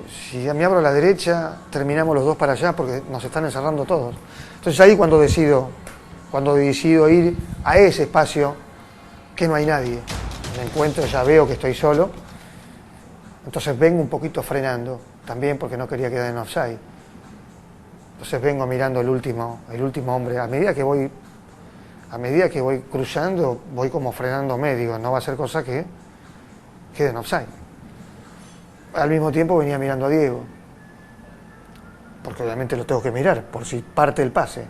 me abro a la derecha, terminamos los 2 para allá porque nos están encerrando todos. Entonces ahí cuando decido ir a ese espacio, que no hay nadie, me encuentro, ya veo que estoy solo, entonces vengo un poquito frenando, también porque no quería quedar en offside. Entonces vengo mirando el último hombre. A medida que voy cruzando, voy como frenándome, digo, no va a ser cosa que quede en offside. Al mismo tiempo venía mirando a Diego, porque obviamente lo tengo que mirar, por si parte el pase.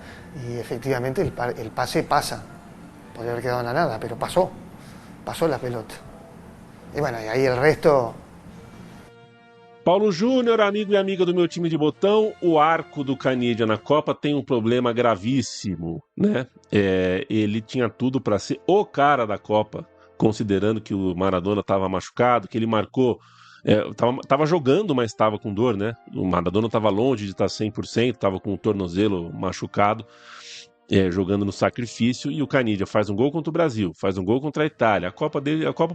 Y efectivamente el pase pasa. Podría haber quedado en la nada, pero pasó la pelota. E bueno, e aí o resto... Paulo Júnior, amigo e amiga do meu time de botão, o arco do Caniggia na Copa tem um problema gravíssimo, né? Ele tinha tudo para ser o cara da Copa, considerando que o Maradona estava machucado, que ele marcou, estava jogando, mas estava com dor, né? O Maradona estava longe de estar 100%, estava com o tornozelo machucado, jogando no sacrifício, e o Caniggia faz um gol contra o Brasil, faz um gol contra a Itália. A Copa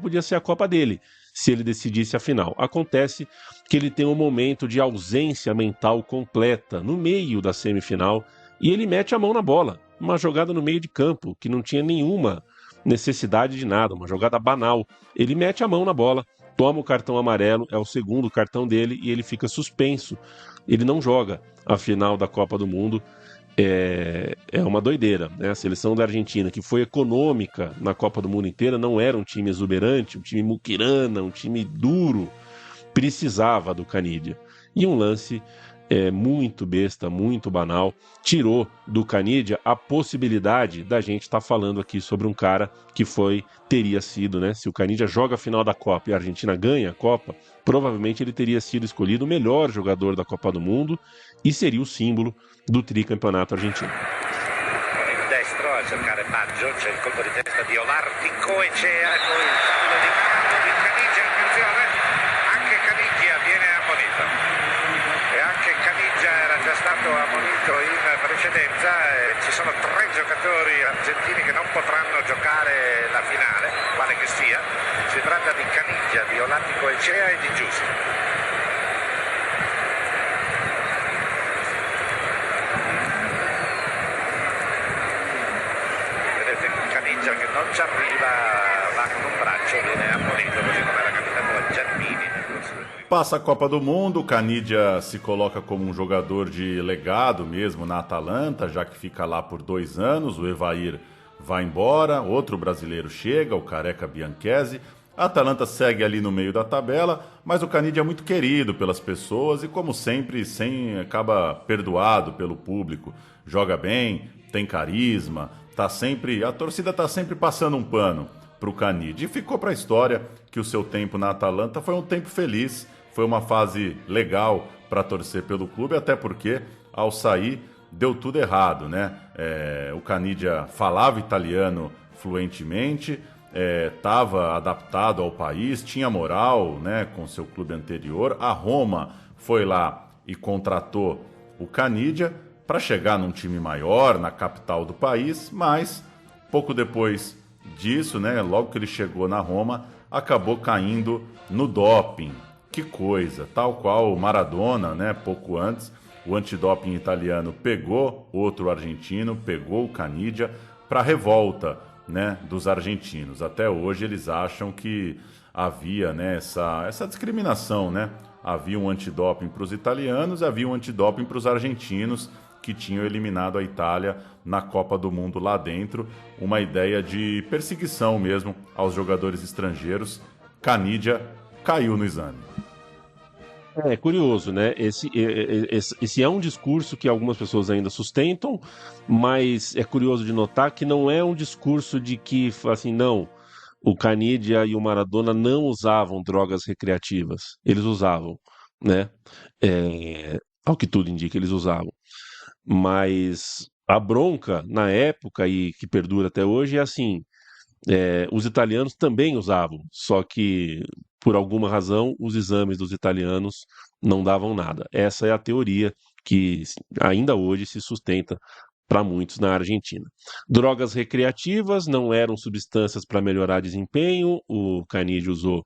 podia ser a Copa dele, se ele decidisse a final. Acontece que ele tem um momento de ausência mental completa no meio da semifinal e ele mete a mão na bola. Uma jogada no meio de campo que não tinha nenhuma necessidade de nada, uma jogada banal. Ele mete a mão na bola, toma o cartão amarelo, é o segundo cartão dele e ele fica suspenso. Ele não joga a final da Copa do Mundo é uma doideira, né? A seleção da Argentina, que foi econômica na Copa do Mundo inteira, não era um time exuberante, um time muquirana, um time duro, precisava do Canidia. E um lance muito besta, muito banal, tirou do Canidia a possibilidade da gente estar falando aqui sobre um cara que teria sido, né? Se o Canidia joga a final da Copa e a Argentina ganha a Copa, provavelmente ele teria sido escolhido o melhor jogador da Copa do Mundo e seria o símbolo do tricampeonato argentino. Il destro a cercare Baggio, c'è il colpo di testa di Olarti, Coechea, poi il fallo di mano di Canigia, attenzione, anche Canigia viene ammonito. E anche Canigia era già stato ammonito in precedenza, ci sono 3 giocatori argentini che non potranno giocare la finale, quale che sia. Si tratta di Canigia, di Olarti, Coechea e di Giusti. Che non ci arriva, va con un braccio, viene ammonito, così come era capitato a Giannini. Passa a Copa do Mundo, o Canidia se coloca como um jogador de legado mesmo na Atalanta, já que fica lá por 2 anos, o Evair vai embora, outro brasileiro chega, o Careca Bianchesi. A Atalanta segue ali no meio da tabela, mas o Canidia é muito querido pelas pessoas e, como sempre, acaba perdoado pelo público. Joga bem, tem carisma, a torcida está sempre passando um pano para o Canidia. E ficou para a história que o seu tempo na Atalanta foi um tempo feliz, foi uma fase legal para torcer pelo clube, até porque ao sair deu tudo errado, né? O Canidia falava italiano fluentemente, estava adaptado ao país, tinha moral, né, com seu clube anterior. A Roma foi lá e contratou o Canidia para chegar num time maior, na capital do país, mas pouco depois disso, né, logo que ele chegou na Roma, acabou caindo no doping. Que coisa, tal qual o Maradona, né, pouco antes, o antidoping italiano pegou outro argentino, pegou o Canidia para a revolta, né, dos argentinos. Até hoje eles acham que havia, né, essa discriminação, né? Havia um antidoping para os italianos, havia um antidoping para os argentinos, que tinham eliminado a Itália na Copa do Mundo lá dentro. Uma ideia de perseguição mesmo aos jogadores estrangeiros. Canidia caiu no exame. É curioso, né? Esse é um discurso que algumas pessoas ainda sustentam, mas é curioso de notar que não é um discurso de que, assim, não, o Canidia e o Maradona não usavam drogas recreativas. Eles usavam, né? Ao que tudo indica, eles usavam. Mas a bronca, na época, e que perdura até hoje, é assim, os italianos também usavam, só que, por alguma razão, os exames dos italianos não davam nada. Essa é a teoria que ainda hoje se sustenta para muitos na Argentina. Drogas recreativas não eram substâncias para melhorar desempenho, o Canidia usou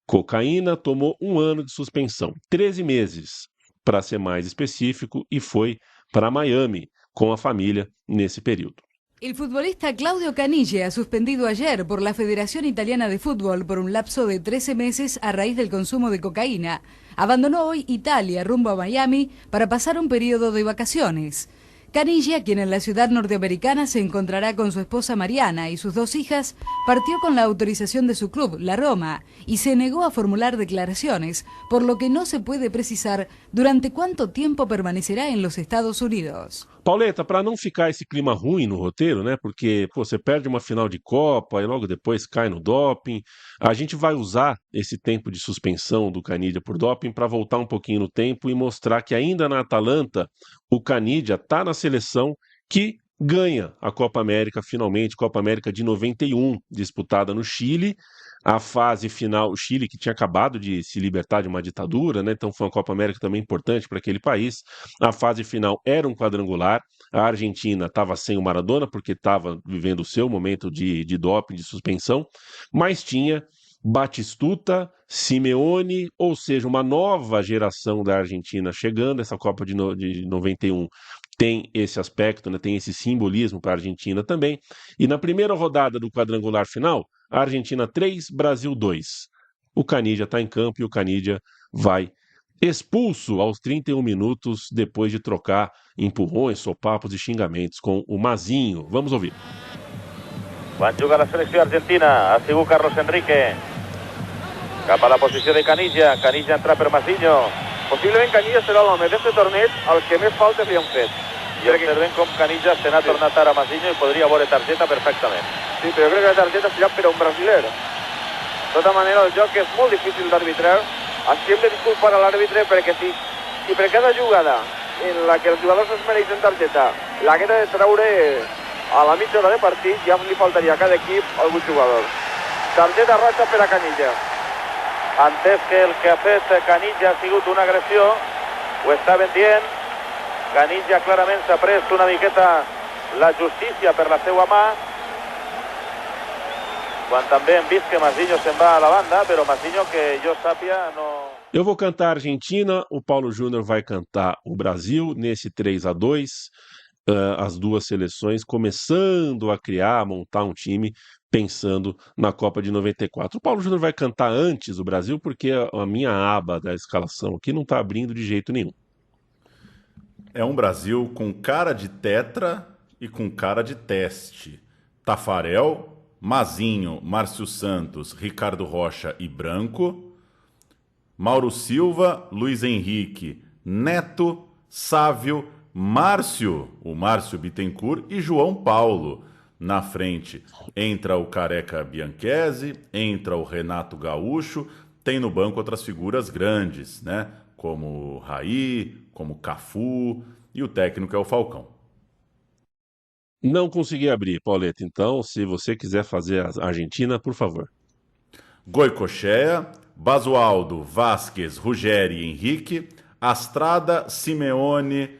cocaína, tomou 1 ano de suspensão, 13 meses, para ser mais específico, e foi para Miami com a família nesse período. El futbolista Claudio Caniggia, suspendido ayer por la Federación Italiana de Fútbol por un lapso de 13 meses a raíz del consumo de cocaína, abandonó hoy Italia rumbo a Miami para pasar un periodo de vacaciones. Caniggia, quien en la ciudad norteamericana se encontrará con su esposa Mariana y sus 2 hijas, partió con la autorización de su club, la Roma, y se negó a formular declaraciones, por lo que no se puede precisar durante cuánto tiempo permanecerá en los Estados Unidos. Pauleta, para não ficar esse clima ruim no roteiro, né? Porque você perde uma final de Copa e logo depois cai no doping. A gente vai usar esse tempo de suspensão do Canidia por doping para voltar um pouquinho no tempo e mostrar que ainda na Atalanta o Canidia está na seleção que ganha a Copa América, finalmente, Copa América de 91, disputada no Chile. A fase final, o Chile que tinha acabado de se libertar de uma ditadura, né? Então foi uma Copa América também importante para aquele país. A fase final era um quadrangular. A Argentina estava sem o Maradona porque estava vivendo o seu momento de doping, de suspensão, mas tinha Batistuta, Simeone, ou seja, uma nova geração da Argentina chegando. Essa Copa de 91 tem esse aspecto, né? Tem esse simbolismo para a Argentina também. E na primeira rodada do quadrangular final, a Argentina 3, Brasil 2. O Canidia está em campo e o Canidia vai expulso aos 31 minutos depois de trocar empurrões, sopapos e xingamentos com o Mazinho. Vamos ouvir. Quan juga la selecció argentina, ha sigut Carlos Enrique. Cap a la posició de Canilla. Canilla entra per Mazinho. Possiblement Canilla serà l'home d'aquest torneig al que més faltes li han fet. I observem com Canilla se n'ha tornat ara a Mazinho i podria veure targeta perfectament. Sí, però crec que la targeta serà per a un brasiler. De tota manera, el joc és molt difícil d'arbitrar. Així hem de disculpar a l'àrbitre perquè si per cada jugada en la que els jugadors es mereixen targeta l'haguera de treure a la mitja hora de partit, ja li faltaria a cada equip algun jugador. Targeta roja per a Canilla. Entès que el que ha fet Canilla ha sigut una agressió, ho estaven dient. Canilla clarament s'ha pres una miqueta la justícia per la seva mà, quan também hem vist que Mazinho se'n va a la banda, però Mazinho, que jo sàpia, no... Eu vou cantar a Argentina, o Paulo Júnior vai cantar o Brasil nesse 3-2, as duas seleções começando a criar, montar um time pensando na Copa de 94. O Paulo Júnior vai cantar antes o Brasil porque a minha aba da escalação aqui não está abrindo de jeito nenhum. É um Brasil com cara de tetra e com cara de teste. Tafarel, Mazinho, Márcio Santos, Ricardo Rocha e Branco, Mauro Silva, Luiz Henrique, Neto, Sávio, Márcio, o Márcio Bittencourt e João Paulo. Na frente entra o Careca Bianchesi, entra o Renato Gaúcho, tem no banco outras figuras grandes, né? Como Raí, como Cafu, e o técnico é o Falcão. Não consegui abrir, Pauleta. Então, se você quiser fazer a Argentina, por favor. Goicoechea, Basualdo, Vázquez, Ruggeri e Henrique, Astrada, Simeone,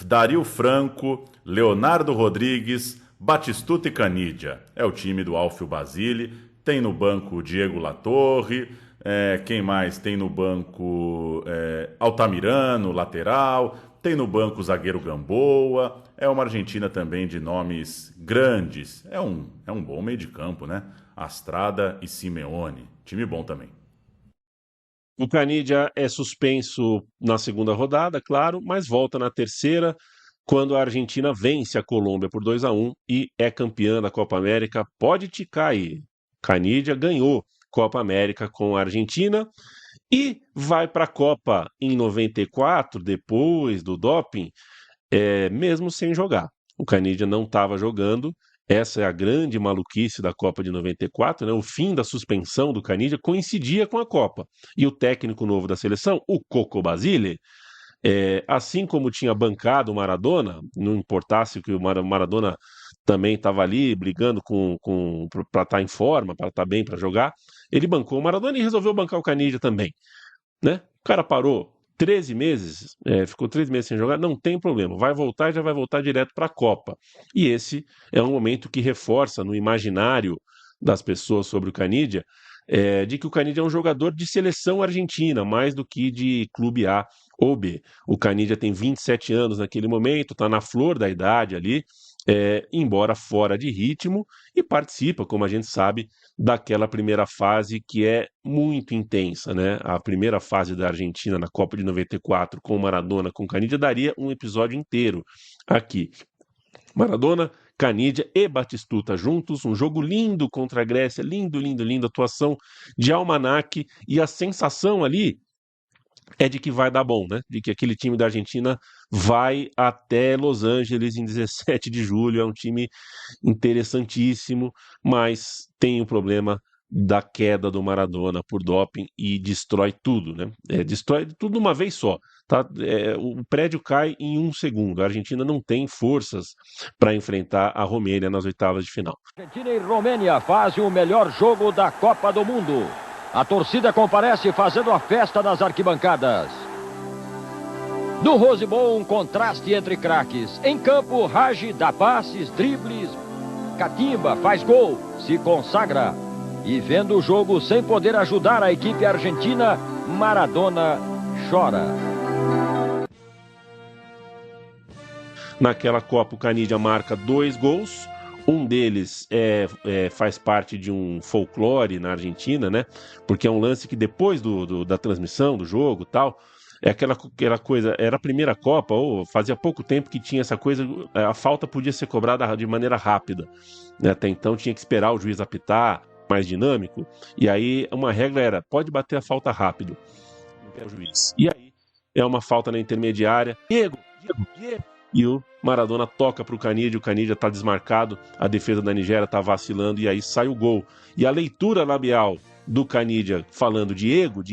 Dario Franco, Leonardo Rodrigues, Batistuta e Canidia. É o time do Alfio Basile. Tem no banco Diego Latorre. Quem mais? Tem no banco Altamirano, lateral. Tem no banco o zagueiro Gamboa. É uma Argentina também de nomes grandes. É um bom meio de campo, né? Astrada e Simeone. Time bom também. O Canidia é suspenso na segunda rodada, claro, mas volta na terceira, quando a Argentina vence a Colômbia por 2-1 e é campeã da Copa América. Pode ticar aí. Canidia ganhou Copa América com a Argentina e vai para a Copa em 94, depois do doping, mesmo sem jogar. O Canidia não estava jogando. Essa é a grande maluquice da Copa de 94, né? O fim da suspensão do Canidia coincidia com a Copa. E o técnico novo da seleção, o Coco Basile, assim como tinha bancado o Maradona, não importasse que o Maradona também estava ali brigando para estar em forma, para estar bem para jogar, ele bancou o Maradona e resolveu bancar o Canidia também, né? O cara parou 13 meses, ficou 13 meses sem jogar, não tem problema, vai voltar e já vai voltar direto para a Copa. E esse é um momento que reforça no imaginário das pessoas sobre o Canidia, de que o Canidia é um jogador de seleção argentina, mais do que de clube A ou B. O Canidia tem 27 anos naquele momento, está na flor da idade ali, embora fora de ritmo, e participa, como a gente sabe, daquela primeira fase que é muito intensa, né? A primeira fase da Argentina na Copa de 94 com Maradona, com Canidia, daria um episódio inteiro aqui. Maradona, Canidia e Batistuta juntos, um jogo lindo contra a Grécia, lindo, lindo, lindo, atuação de almanaque, e a sensação ali é de que vai dar bom, né? De que aquele time da Argentina vai até Los Angeles em 17 de julho, é um time interessantíssimo, mas tem o problema da queda do Maradona por doping e destrói tudo, né? Destrói tudo de uma vez só, tá? O prédio cai em 1 segundo. A Argentina não tem forças para enfrentar a Romênia nas oitavas de final. Argentina e Romênia fazem o melhor jogo da Copa do Mundo. A torcida comparece fazendo a festa nas arquibancadas. No Rose Bowl, um contraste entre craques. Em campo, Rage dá passes, dribles, catimba, faz gol, se consagra. E vendo o jogo sem poder ajudar a equipe argentina, Maradona chora. Naquela Copa, o Canidia marca 2 gols. Um deles faz parte de um folclore na Argentina, né? Porque é um lance que depois da transmissão do jogo tal, É aquela coisa, era a primeira Copa, ou fazia pouco tempo que tinha essa coisa, a falta podia ser cobrada de maneira rápida, né? Até então tinha que esperar o juiz apitar, mais dinâmico, e aí uma regra era, pode bater a falta rápido, não quer o juiz. E aí é uma falta na intermediária, Diego, e o Maradona toca para o Canidia está desmarcado, a defesa da Nigéria está vacilando, e aí sai o gol. E a leitura labial do Canidia falando Diego,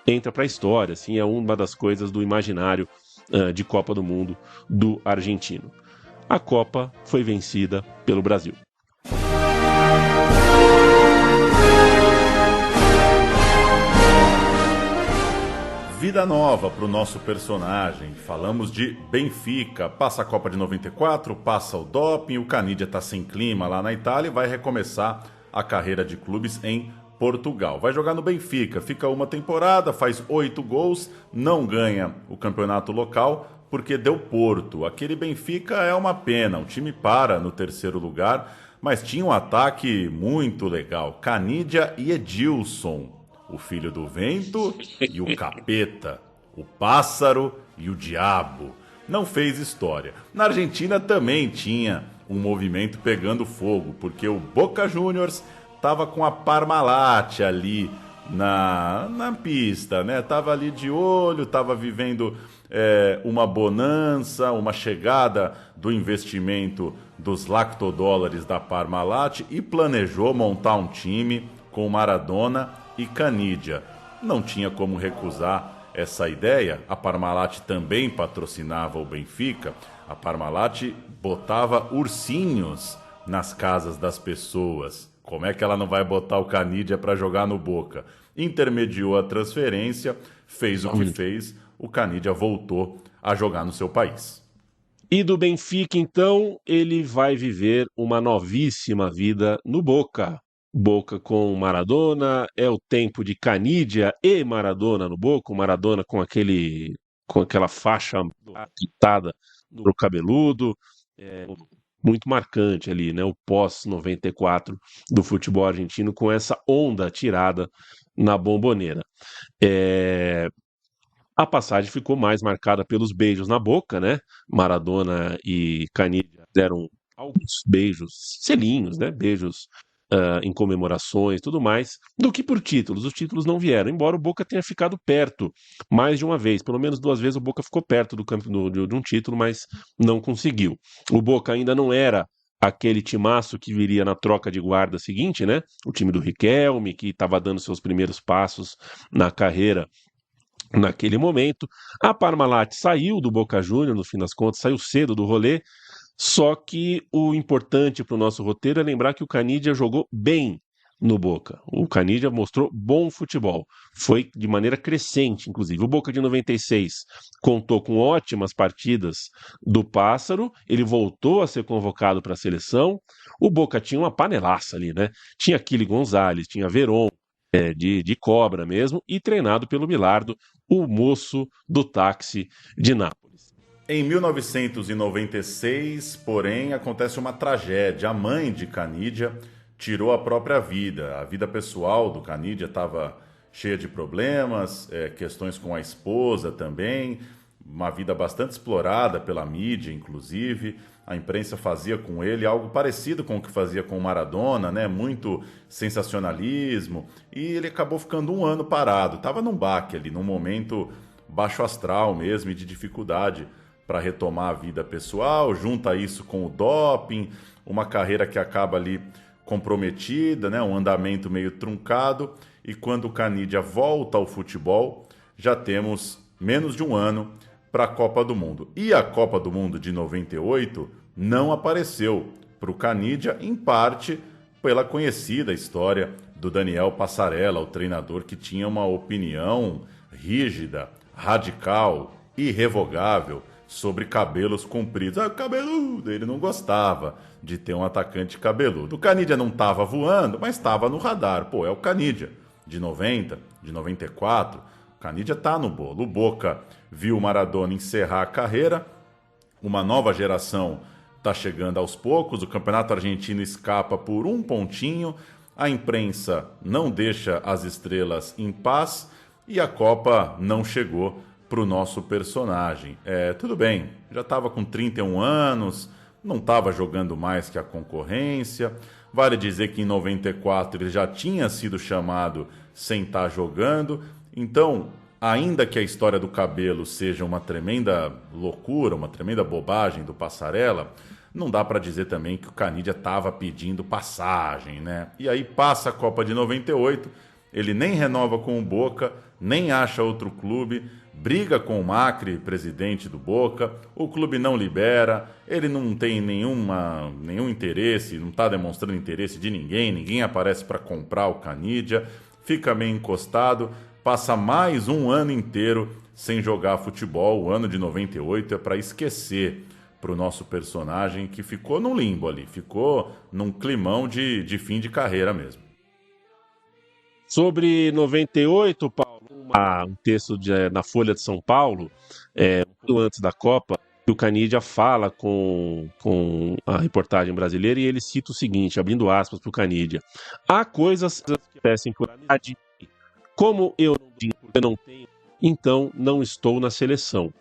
entra para a história, assim, é uma das coisas do imaginário de Copa do Mundo do argentino. A Copa foi vencida pelo Brasil. Vida nova para o nosso personagem. Falamos de Benfica. Passa a Copa de 94, passa o doping, o Canidia está sem clima lá na Itália e vai recomeçar a carreira de clubes em Portugal. Vai jogar no Benfica, fica uma temporada, faz 8 gols, não ganha o campeonato local porque deu Porto. Aquele Benfica é uma pena, o time para no terceiro lugar, mas tinha um ataque muito legal. Canidia e Edilson, o filho do vento e o capeta, o pássaro e o diabo. Não fez história. Na Argentina também tinha um movimento pegando fogo, porque o Boca Juniors estava com a Parmalat ali na pista, né? Tava ali de olho, tava vivendo uma bonança, uma chegada do investimento dos lactodólares da Parmalat e planejou montar um time com Maradona e Canidia. Não tinha como recusar essa ideia. A Parmalat também patrocinava o Benfica. A Parmalat botava ursinhos nas casas das pessoas. Como é que ela não vai botar o Canidia para jogar no Boca? Intermediou a transferência, fez o que fez, o Canidia voltou a jogar no seu país. E do Benfica, então, ele vai viver uma novíssima vida no Boca. Boca com Maradona, é o tempo de Canidia e Maradona no Boca, o Maradona com aquela faixa pintada no cabeludo, muito marcante ali, né? O pós-94 do futebol argentino com essa onda tirada na Bombonera. A passagem ficou mais marcada pelos beijos na boca, né? Maradona e Canidia deram alguns beijos, selinhos, né? Beijos em comemorações e tudo mais, do que por títulos. Os títulos não vieram, embora o Boca tenha ficado perto mais de uma vez, pelo menos 2 vezes o Boca ficou perto de um título, mas não conseguiu. O Boca ainda não era aquele timaço que viria na troca de guarda seguinte, né? O time do Riquelme, que estava dando seus primeiros passos na carreira naquele momento. A Parmalat saiu do Boca Juniors, no fim das contas, saiu cedo do rolê. Só que o importante para o nosso roteiro é lembrar que o Canidia jogou bem no Boca. O Canidia mostrou bom futebol. Foi de maneira crescente, inclusive. O Boca de 96 contou com ótimas partidas do Pássaro. Ele voltou a ser convocado para a seleção. O Boca tinha uma panelaça ali, né? Tinha Achille Gonzalez, tinha Veron, de cobra mesmo, e treinado pelo Bilardo, o moço do táxi de Nápoles. Em 1996, porém, acontece uma tragédia. A mãe de Canidia tirou a própria vida. A vida pessoal do Canidia estava cheia de problemas, questões com a esposa também, uma vida bastante explorada pela mídia, inclusive. A imprensa fazia com ele algo parecido com o que fazia com o Maradona, né? Muito sensacionalismo. E ele acabou ficando 1 ano parado. Estava num baque ali, num momento baixo astral mesmo e de dificuldade para retomar a vida pessoal. Junta isso com o doping, uma carreira que acaba ali comprometida, né? Um andamento meio truncado. E quando o Canidia volta ao futebol, já temos menos de 1 ano para a Copa do Mundo. E a Copa do Mundo de 98 não apareceu para o Canidia, em parte pela conhecida história do Daniel Passarella, o treinador que tinha uma opinião rígida, radical, irrevogável sobre cabelos compridos. O cabeludo, ele não gostava de ter um atacante cabeludo. O Canidia não estava voando, mas estava no radar. Pô, é o Canidia de 90, de 94. O Canidia tá no bolo. O Boca viu o Maradona encerrar a carreira. Uma nova geração está chegando aos poucos. O campeonato argentino escapa por 1 pontinho. A imprensa não deixa as estrelas em paz. e a Copa não chegou para o nosso personagem. Tudo bem, já estava com 31 anos, não estava jogando mais que a concorrência. Vale dizer que em 94 ele já tinha sido chamado sem estar jogando. Então, ainda que a história do cabelo seja uma tremenda loucura, uma tremenda bobagem do Passarella, não dá para dizer também que o Caniggia estava pedindo passagem, né? E aí passa a Copa de 98, ele nem renova com o Boca, nem acha outro clube, briga com o Macri, presidente do Boca, o clube não libera, ele não tem nenhum interesse, não está demonstrando interesse de ninguém aparece para comprar o Caniggia, fica meio encostado, passa mais um ano inteiro sem jogar futebol. O ano de 98 é para esquecer para o nosso personagem, que ficou num limbo ali, ficou num climão de fim de carreira mesmo. Sobre 98, Paulo, um texto na Folha de São Paulo, um pouco antes da Copa, que o Caniggia fala com a reportagem brasileira, e ele cita o seguinte, abrindo aspas para o Caniggia: há coisas que peçam por amizade, como eu não tenho, então não estou na seleção.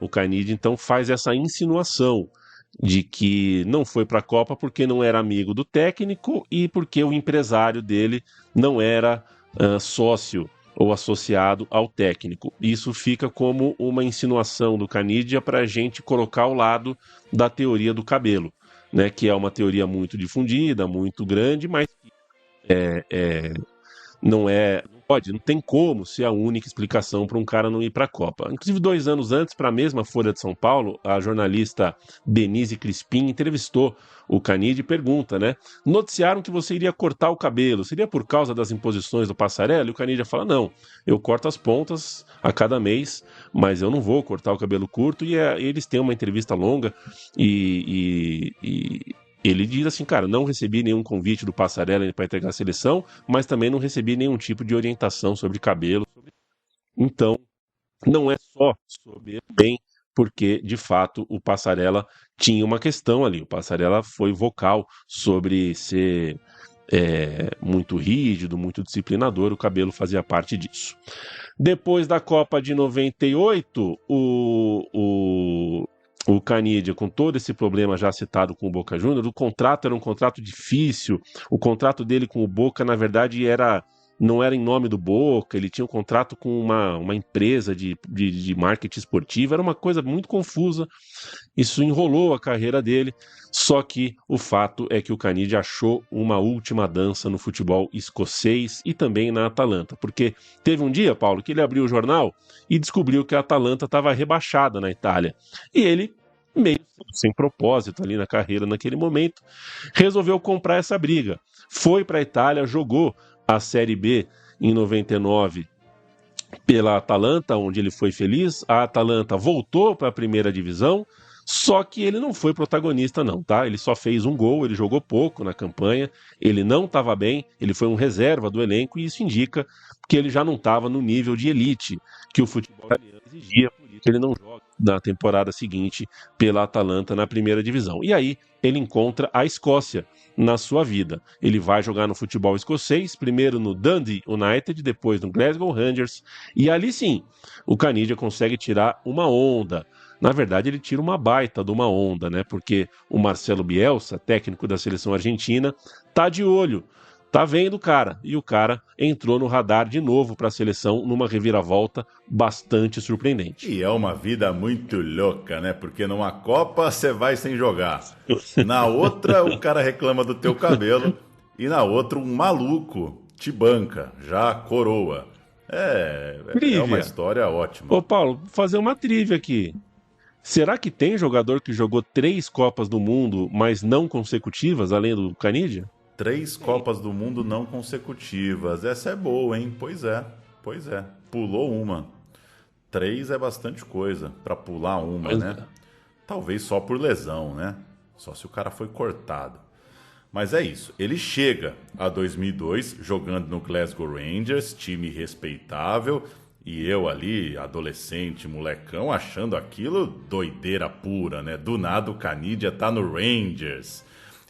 O Caniggia então faz essa insinuação de que não foi para a Copa porque não era amigo do técnico e porque o empresário dele não era sócio ou associado ao técnico. Isso fica como uma insinuação do Caniggia para a gente colocar ao lado da teoria do cabelo, né, que é uma teoria muito difundida, muito grande, mas não tem como ser a única explicação para um cara não ir para a Copa. Inclusive, 2 anos antes, para a mesma Folha de São Paulo, a jornalista Denise Crispim entrevistou o Caniggia e pergunta, né? Noticiaram que você iria cortar o cabelo, seria por causa das imposições do Passarella? E o Caniggia fala, não, eu corto as pontas a cada mês, mas eu não vou cortar o cabelo curto. E eles têm uma entrevista longa e ele diz assim, cara, não recebi nenhum convite do Passarella para entregar a seleção, mas também não recebi nenhum tipo de orientação sobre cabelo. Então, não é só sobre bem, porque, de fato, o Passarella tinha uma questão ali. O Passarella foi vocal sobre ser muito rígido, muito disciplinador, o cabelo fazia parte disso. Depois da Copa de 98, o Caniggia, com todo esse problema já citado com o Boca Juniors, o contrato era um contrato difícil, o contrato dele com o Boca, na verdade, não era em nome do Boca, ele tinha um contrato com uma empresa de marketing esportivo, era uma coisa muito confusa, isso enrolou a carreira dele, só que o fato é que o Caniggia achou uma última dança no futebol escocês e também na Atalanta, porque teve um dia, Paulo, que ele abriu o jornal e descobriu que a Atalanta estava rebaixada na Itália, e ele, meio sem propósito ali na carreira naquele momento, resolveu comprar essa briga, foi para a Itália, jogou a Série B em 99 pela Atalanta, onde ele foi feliz. A Atalanta voltou para a primeira divisão, só que ele não foi protagonista não, tá? Ele só fez um gol, ele jogou pouco na campanha, ele não estava bem, ele foi um reserva do elenco e isso indica que ele já não estava no nível de elite que o futebol italiano exigia, por isso ele não joga na temporada seguinte pela Atalanta na primeira divisão. E aí ele encontra a Escócia na sua vida. Ele vai jogar no futebol escocês, primeiro no Dundee United, depois no Glasgow Rangers, e ali sim, o Caniggia consegue tirar uma onda. Na verdade, ele tira uma baita de uma onda, né? Porque o Marcelo Bielsa, técnico da seleção argentina, tá de olho, tá vendo o cara, e o cara entrou no radar de novo para a seleção numa reviravolta bastante surpreendente. E é uma vida muito louca, né? Porque numa Copa você vai sem jogar, na outra o cara reclama do teu cabelo e na outra um maluco te banca, já coroa. É uma história ótima. Ô Paulo, vou fazer uma trivia aqui. Será que tem jogador que jogou 3 Copas do Mundo, mas não consecutivas, além do Caniggia? 3 Copas do Mundo não consecutivas. Essa é boa, hein? Pois é. Pulou uma. 3 é bastante coisa para pular uma, pois né? Talvez só por lesão, né? Só se o cara foi cortado. Mas é isso. Ele chega a 2002 jogando no Glasgow Rangers, time respeitável, e eu ali, adolescente, molecão, achando aquilo doideira pura, né? Do nada o Caniggia tá no Rangers.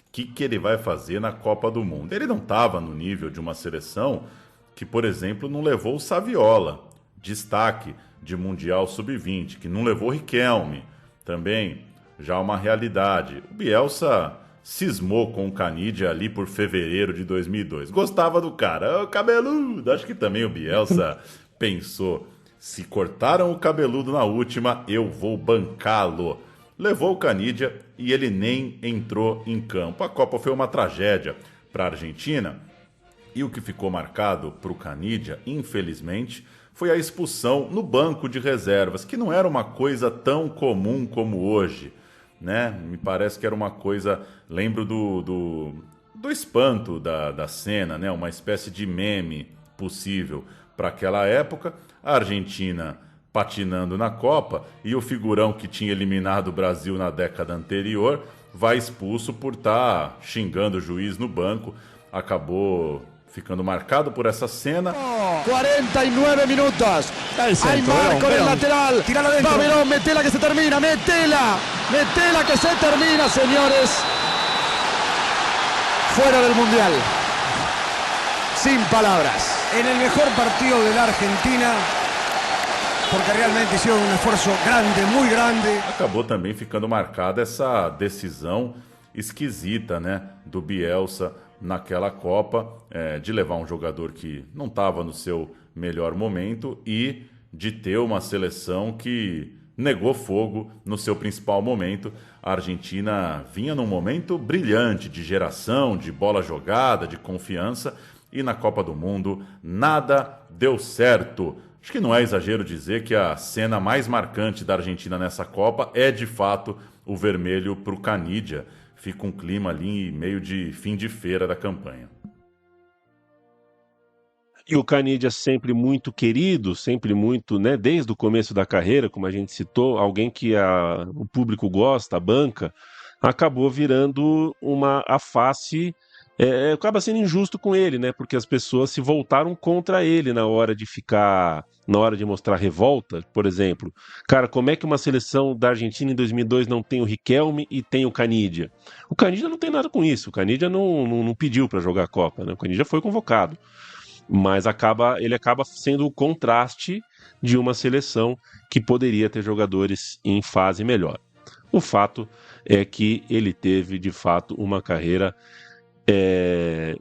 O que ele vai fazer na Copa do Mundo? Ele não estava no nível de uma seleção que, por exemplo, não levou o Saviola, destaque de Mundial Sub-20, que não levou o Riquelme, também já uma realidade. O Bielsa cismou com o Caniggia ali por fevereiro de 2002. Gostava do cara, o cabeludo. Acho que também o Bielsa pensou, se cortaram o cabeludo na última, eu vou bancá-lo. Levou o Caniggia e ele nem entrou em campo. A Copa foi uma tragédia para a Argentina. E o que ficou marcado para o Caniggia, infelizmente, foi a expulsão no banco de reservas, que não era uma coisa tão comum como hoje, né? Me parece que era uma coisa... Lembro do espanto da cena, né? Uma espécie de meme possível para aquela época. A Argentina patinando na Copa e o figurão que tinha eliminado o Brasil na década anterior vai expulso por estar xingando o juiz no banco. Acabou ficando marcado por essa cena. 49 minutos. Hay marco en el lateral. Va Verón, metela que se termina. Metela que se termina, señores. Fuera del Mundial. Sin palabras. En el mejor partido de la Argentina, porque realmente hicieron un esfuerzo grande, muy grande. Acabou também ficando marcada essa decisão esquisita, né, do Bielsa naquela Copa, de levar um jogador que não estava no seu melhor momento e de ter uma seleção que negou fogo no seu principal momento. A Argentina vinha num momento brilhante de geração, de bola jogada, de confiança, e na Copa do Mundo nada deu certo. Acho que não é exagero dizer que a cena mais marcante da Argentina nessa Copa é, de fato, o vermelho para o Caniggia. Fica um clima ali meio de fim de feira da campanha. E o Caniggia sempre muito querido, sempre muito, né, desde o começo da carreira, como a gente citou, alguém que o público gosta, a banca, acabou virando a face... acaba sendo injusto com ele, né? Porque as pessoas se voltaram contra ele na hora de mostrar revolta, por exemplo. Cara, como é que uma seleção da Argentina em 2002 não tem o Riquelme e tem o Caniggia? O Caniggia não tem nada com isso. O Caniggia não pediu para jogar a Copa, né? O Caniggia foi convocado. Mas ele acaba sendo o contraste de uma seleção que poderia ter jogadores em fase melhor. O fato é que ele teve, de fato, uma carreira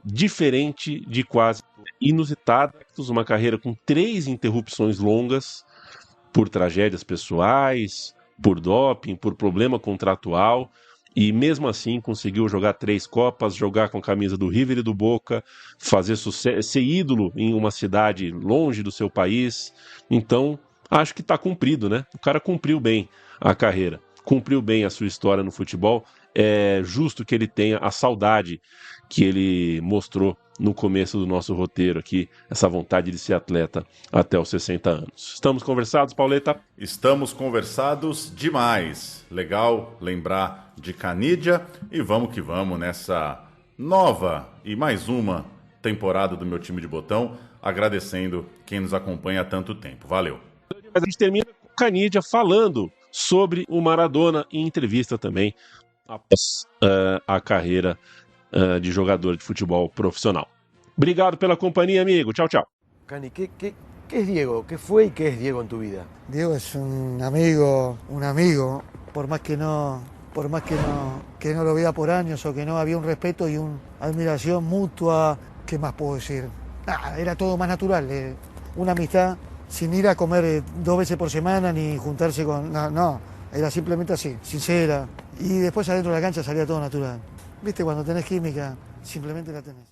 diferente de quase inusitada, uma carreira com 3 interrupções longas por tragédias pessoais, por doping, por problema contratual, e mesmo assim conseguiu jogar 3 Copas, jogar com a camisa do River e do Boca, fazer sucesso, ser ídolo em uma cidade longe do seu país. Então acho que está cumprido, né? O cara cumpriu bem a carreira, cumpriu bem a sua história no futebol. É justo que ele tenha a saudade que ele mostrou no começo do nosso roteiro aqui, essa vontade de ser atleta até os 60 anos. Estamos conversados, Pauleta? Estamos conversados demais. Legal lembrar de Caniggia e vamos que vamos nessa nova e mais uma temporada do Meu Time de Botão, agradecendo quem nos acompanha há tanto tempo. Valeu. A gente termina com o Caniggia falando sobre o Maradona em entrevista também após a carreira de jogador de futebol profissional. Obrigado pela companhia, amigo. Tchau, tchau. Cani, ¿qué es Diego? ¿Qué fue y qué es Diego en tu vida? Diego es un amigo, por más que no lo vea por años o que no había un respeto y una admiración mutua. ¿Qué más puedo decir? Nada, era todo más natural, una amistad sin ir a comer 2 veces por semana ni juntarse con... No, era simplemente así, sincera. Y después adentro de la cancha salía todo natural. ¿Viste? Cuando tenés química, simplemente la tenés.